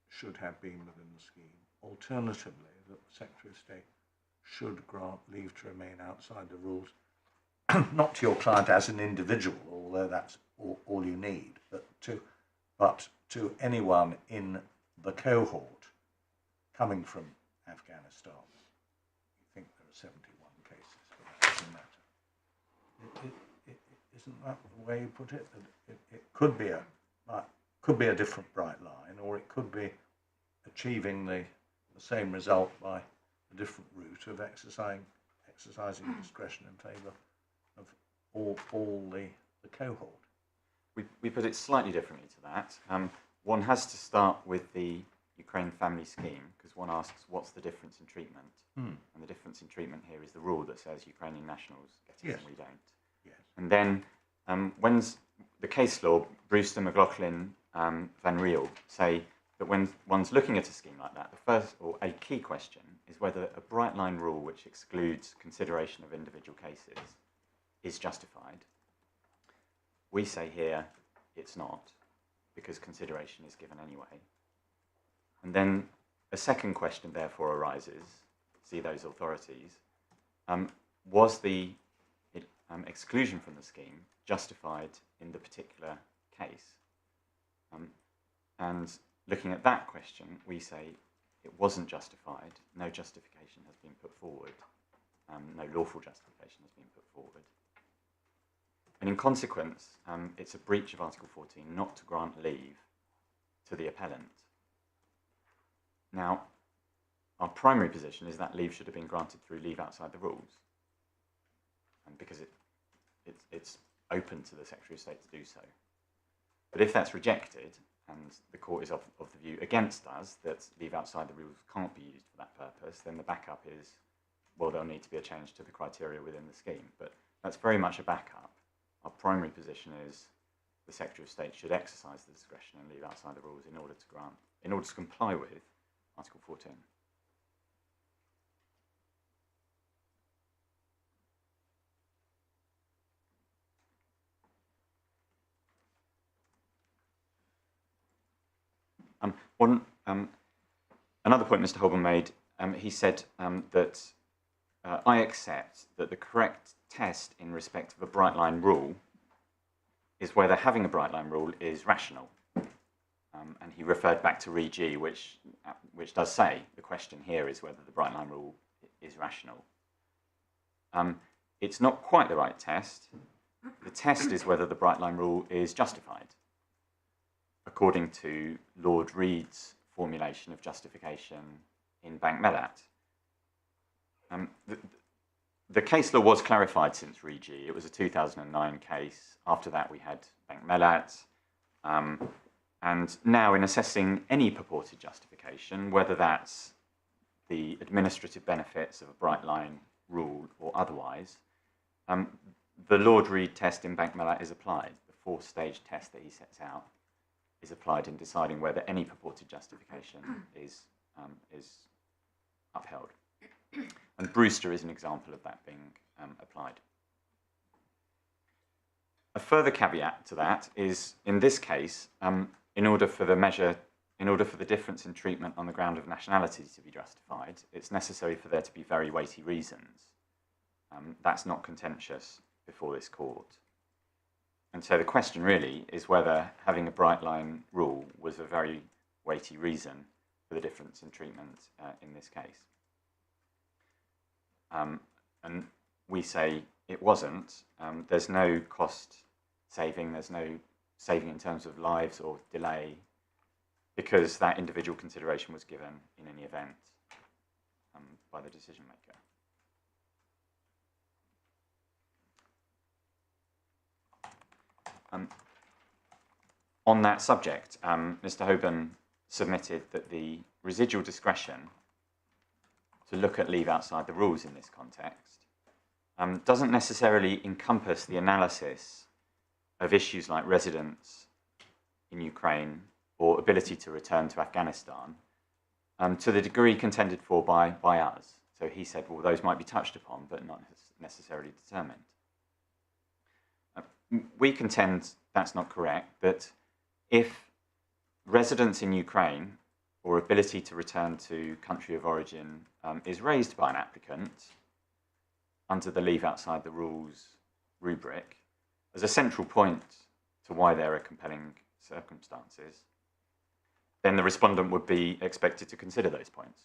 should have been within the scheme. Alternatively, that the Secretary of State should grant leave to remain outside the rules, not to your client as an individual, although that's all you need, but to anyone in the cohort coming from Afghanistan. You think there are 71 cases, but that doesn't matter. Isn't that the way you put it? It could be a different bright line, or it could be achieving the same result by a different route of exercising discretion in favour of all the cohort. We put it slightly differently to that. One has to start with the Ukraine family scheme, because one asks what's the difference in treatment, and the difference in treatment here is the rule that says Ukrainian nationals get it and we don't. Yes. And then when's the case law, Brewster, McLaughlin, Van Riel say that when one's looking at a scheme like that, the first or a key question is whether a bright line rule which excludes consideration of individual cases is justified. We say here it's not, because consideration is given anyway. And then a second question therefore arises, see those authorities, was the exclusion from the scheme justified in the particular case? And looking at that question, we say it wasn't justified, no justification has been put forward, no lawful justification has been put forward. And in consequence, it's a breach of Article 14 not to grant leave to the appellant. Now, our primary position is that leave should have been granted through leave outside the rules, and because it's open to the Secretary of State to do so. But if that's rejected, and the court is of the view against us that leave outside the rules can't be used for that purpose, then the backup is, well, there'll need to be a change to the criteria within the scheme. But that's very much a backup. Our primary position is the Secretary of State should exercise the discretion and leave outside the rules in order to comply with Article 14. Another point Mr. Holborn made he said that I accept that the correct test in respect of a bright line rule is whether having a bright line rule is rational. And he referred back to Re G, which does say the question here is whether the bright line rule is rational. It's not quite the right test. The test is whether the bright line rule is justified, according to Lord Reed's formulation of justification in Bank Mellat. The case law was clarified since Re G. It was a 2009 case. After that, we had Bank Mellat. And now, in assessing any purported justification, whether that's the administrative benefits of a bright line rule or otherwise, the Lord Reed test in Bank Mellat is applied. The four-stage test that he sets out is applied in deciding whether any purported justification is upheld. And Brewster is an example of that being applied. A further caveat to that is, in this case, in order for the difference in treatment on the ground of nationality to be justified, it's necessary for there to be very weighty reasons. That's not contentious before this court. And so the question really is whether having a bright line rule was a very weighty reason for the difference in treatment in this case. And we say it wasn't. There's no cost saving, there's no saving in terms of lives or delay, because that individual consideration was given in any event by the decision maker. On that subject, Mr. Hoban submitted that the residual discretion to look at leave outside the rules in this context doesn't necessarily encompass the analysis of issues like residence in Ukraine or ability to return to Afghanistan to the degree contended for by us. So he said, well, those might be touched upon, but not necessarily determined. We contend that's not correct, that if residence in Ukraine or ability to return to country of origin is raised by an applicant under the leave outside the rules rubric as a central point to why there are compelling circumstances, then the respondent would be expected to consider those points.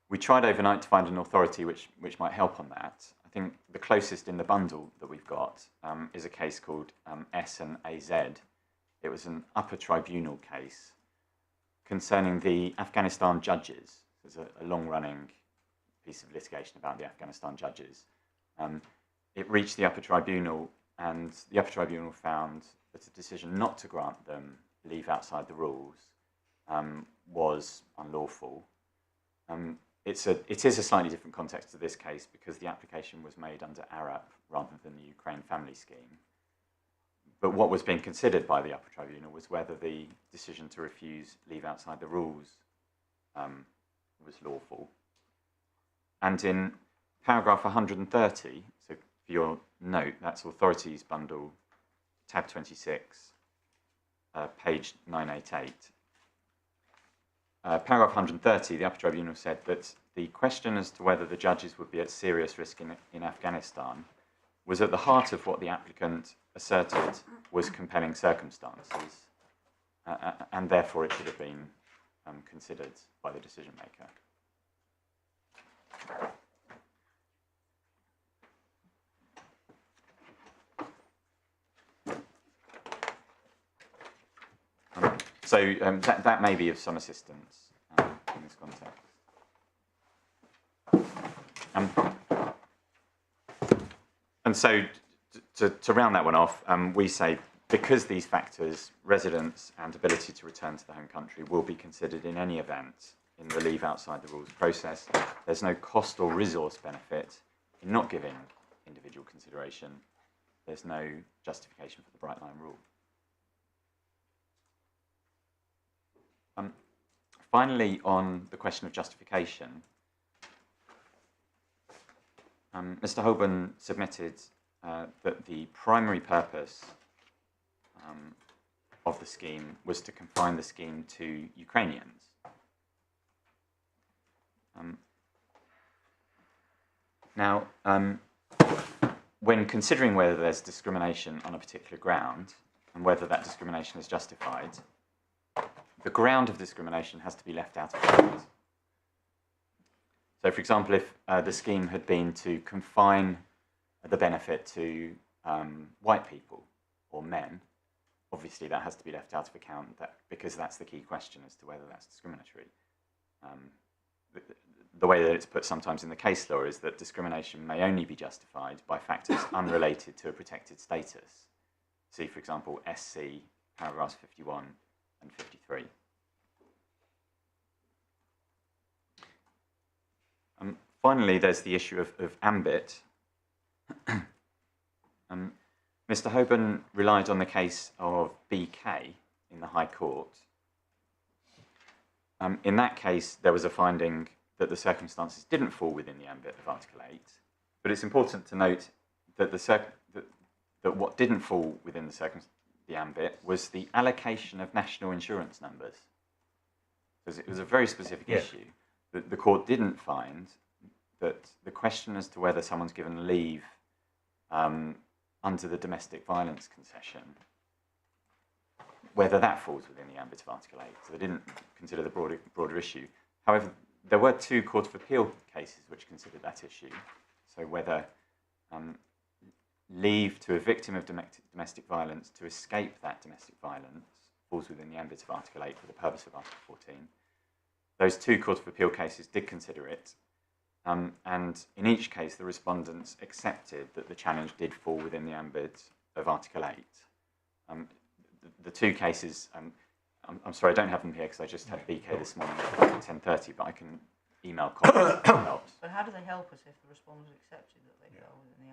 We tried overnight to find an authority which might help on that. I think the closest in the bundle that we've got is a case called S and AZ. It was an upper tribunal case concerning the Afghanistan judges. There's a long-running piece of litigation about the Afghanistan judges. It reached the upper tribunal, and the upper tribunal found that a decision not to grant them leave outside the rules was unlawful. It is a slightly different context to this case because the application was made under ARAP rather than the Ukraine Family Scheme. But what was being considered by the upper tribunal was whether the decision to refuse leave outside the rules was lawful. And in paragraph 130, so for your note, that's Authorities Bundle, tab 26, page 988. Paragraph 130, the upper tribunal said that the question as to whether the judges would be at serious risk in Afghanistan was at the heart of what the applicant asserted was compelling circumstances, and therefore it should have been considered by the decision maker. So that may be of some assistance in this context. And so to round that one off, we say because these factors, residence and ability to return to the home country, will be considered in any event in the leave outside the rules process, there's no cost or resource benefit in not giving individual consideration. There's no justification for the bright line rule. Finally, on the question of justification, Mr. Hoban submitted that the primary purpose of the scheme was to confine the scheme to Ukrainians. Now, when considering whether there's discrimination on a particular ground and whether that discrimination is justified, the ground of discrimination has to be left out of account. So, for example, if the scheme had been to confine the benefit to white people or men, obviously that has to be left out of account because that's the key question as to whether that's discriminatory. The way that it's put sometimes in the case law is that discrimination may only be justified by factors unrelated to a protected status. See, for example, SC, paragraphs 51 and 53. Finally, there's the issue of ambit. Mr. Hoban relied on the case of BK in the High Court. In that case, there was a finding that the circumstances didn't fall within the ambit of Article 8, but it's important to note that that what didn't fall within the ambit was the allocation of national insurance numbers. Because it was a very specific issue. The court didn't find that the question as to whether someone's given leave under the domestic violence concession, whether that falls within the ambit of Article 8. So they didn't consider the broader issue. However, there were 2 Court of Appeal cases which considered that issue. So whether leave to a victim of domestic violence to escape that domestic violence falls within the ambit of Article 8 for the purpose of Article 14. Those 2 Court of Appeal cases did consider it. And in each case, the respondents accepted that the challenge did fall within the ambit of Article 8. The 2 cases, I'm sorry, I don't have them here because I just had BK this morning at 10:30, but I can email copies if that helps. But how do they help us if the respondent accepted that they fell within the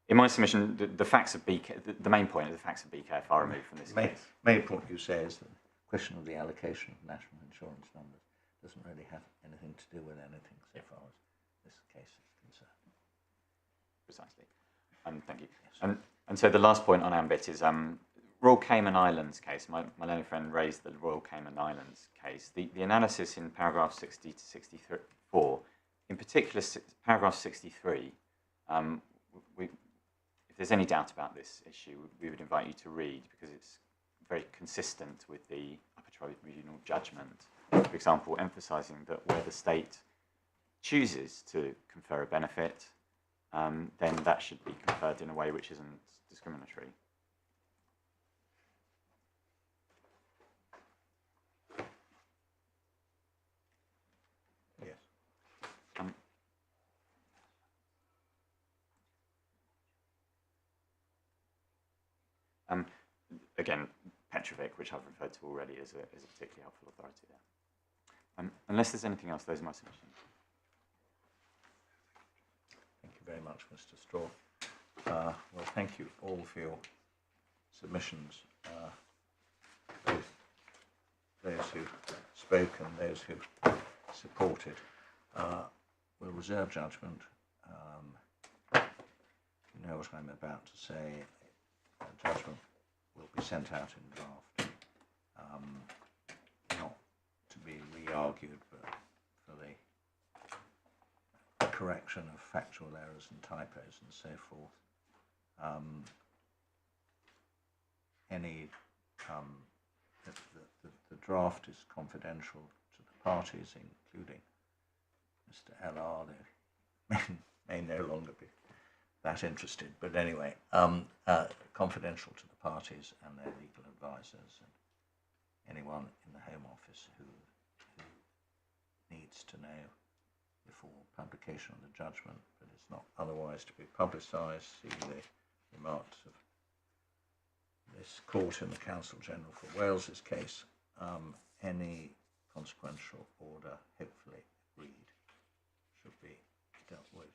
In my submission, the facts of BK, the main point of the facts of BK are far removed from this case. Main point you say is that the question of the allocation of national insurance numbers doesn't really have anything to do with anything so far as this case is concerned. Precisely. Thank you. Yes. And so the last point on ambit is Royal Cayman Islands case. My learned friend raised the Royal Cayman Islands case. The analysis in paragraph 60 to 64, in particular paragraph 63, if there's any doubt about this issue, we would invite you to read because it's very consistent with the Upper Tribunal judgment. For example, emphasising that where the state chooses to confer a benefit, then that should be conferred in a way which isn't discriminatory. Yes. Again, Petrovic, which I've referred to already, is a particularly helpful authority there. Unless there's anything else, those are my submissions. Thank you very much, Mr. Straw. Well, thank you all for your submissions, both those who spoke and those who supported. We'll reserve judgment. You know what I'm about to say. Judgment will be sent out in draft, not to be re-argued, but for the correction of factual errors and typos and so forth. The draft is confidential to the parties, including Mr. L.R. They may no longer be that interested, but anyway, confidential to the parties and their legal advisors and anyone in the Home Office who needs to know before publication of the judgment, but it's not otherwise to be publicised. See the remarks of this court in the Counsel General for Wales's case. Any consequential order, hopefully agreed, should be dealt with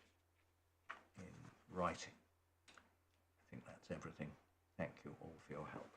in writing. I think that's everything. Thank you all for your help.